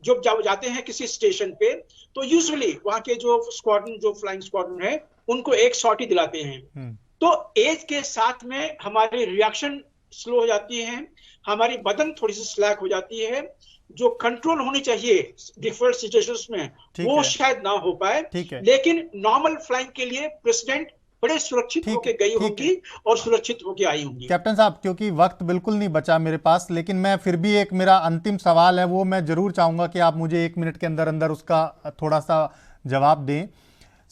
जब जाते हैं किसी स्टेशन पे, तो यूजुअली वहां के जो स्क्वाड्रन, जो फ्लाइंग स्क्वाड्रन है, उनको एक सॉर्टी दिलाते हैं। तो एज के साथ में हमारी रिएक्शन स्लो हो जाती है, हमारी बदन थोड़ी सी स्लैक हो जाती है, जो कंट्रोल होनी चाहिए डिफरेंट सिचुएशंस में वो शायद ना हो पाए। लेकिन नॉर्मल फ्लाइंग के लिए प्रेसिडेंट बड़े सुरक्षित होके गई होगी और सुरक्षित होके आई होंगी। कैप्टन साहब, क्योंकि वक्त बिल्कुल नहीं बचा मेरे पास, लेकिन मैं फिर भी एक मेरा अंतिम सवाल है, वो मैं जरूर चाहूंगा कि आप मुझे 1 मिनट के अंदर अंदर उसका थोड़ा सा जवाब दें।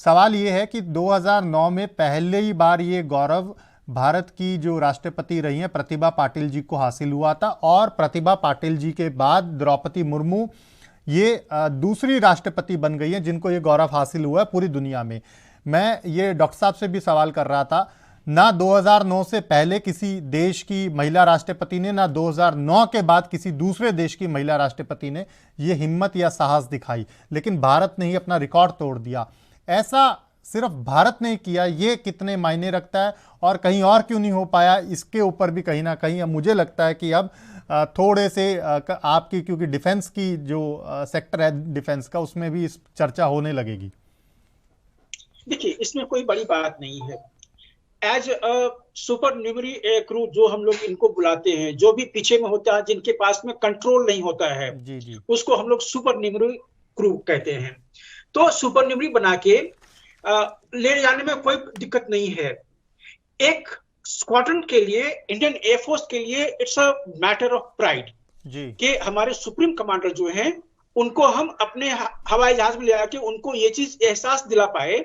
सवाल ये है कि 2009 में पहली बार ये गौरव भारत की जो राष्ट्रपति रही हैं प्रतिभा पाटिल जी को हासिल हुआ था, और प्रतिभा पाटिल जी के बाद द्रौपदी मुर्मू ये दूसरी राष्ट्रपति बन गई हैं जिनको ये गौरव हासिल हुआ है पूरी दुनिया में। मैं ये डॉक्टर साहब से भी सवाल कर रहा था, ना 2009 से पहले किसी देश की महिला राष्ट्रपति ने, ना 2009 के बाद किसी दूसरे देश की महिला राष्ट्रपति ने ये हिम्मत या साहस दिखाई, लेकिन भारत ने ही अपना रिकॉर्ड तोड़ दिया। ऐसा सिर्फ भारत ने किया, ये कितने मायने रखता है, और कहीं और क्यों नहीं हो पाया, इसके ऊपर भी कहीं ना कहीं मुझे लगता है कि अब थोड़े से आपकी, क्योंकि डिफेंस की जो सेक्टर है डिफेंस का, उसमें भी इस चर्चा होने लगेगी। देखिए इसमें कोई बड़ी बात नहीं है। एज अ सुपर न्यूमरी क्रू जो हम लोग इनको बुलाते हैं, जो भी पीछे में होता है, जिनके पास में कंट्रोल नहीं होता है, जी। उसको हम लोग सुपर न्यूमरी क्रू कहते हैं। तो सुपर न्यूमरी बना के ले जाने में कोई दिक्कत नहीं है। एक स्क्वाड्रन के लिए, इंडियन एयरफोर्स के लिए it's a matter of pride कि हमारे सुप्रीम कमांडर जो हैं उनको हम अपने हवाई जहाज में ले आके उनको ये चीज एहसास दिला पाए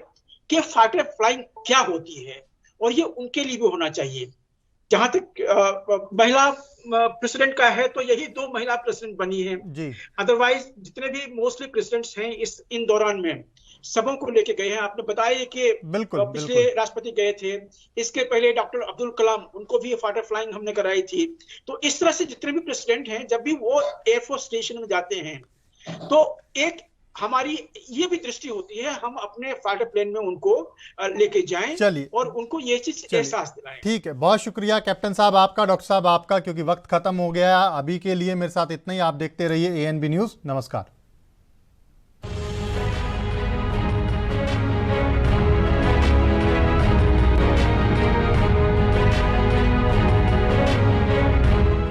कि फाइटर फ्लाइंग क्या होती है, और ये उनके लिए भी होना चाहिए। जहां तक महिला प्रेसिडेंट का है, तो यही 2 महिला प्रेसिडेंट बनी है। अदरवाइज जितने भी मोस्टली प्रेसिडेंट्स हैं इन दौरान में सबों को लेके गए हैं। आपने बताया कि पिछले राष्ट्रपति गए थे, इसके पहले डॉक्टर अब्दुल कलाम, उनको भी फाइटर फ्लाइंग हमने कराई थी। तो इस तरह से जितने भी प्रेसिडेंट हैं, जब भी वो एयरफोर्स स्टेशन में जाते हैं, तो एक हमारी ये भी दृष्टि होती है, हम अपने फाइटर प्लेन में उनको लेके जाएं और उनको ये चीज एहसास दिलाएं। ठीक है, बहुत शुक्रिया कैप्टन साहब आपका, डॉक्टर साहब आपका, क्योंकि वक्त खत्म हो गया। अभी के लिए मेरे साथ इतना ही। आप देखते रहिए ANB न्यूज़। नमस्कार।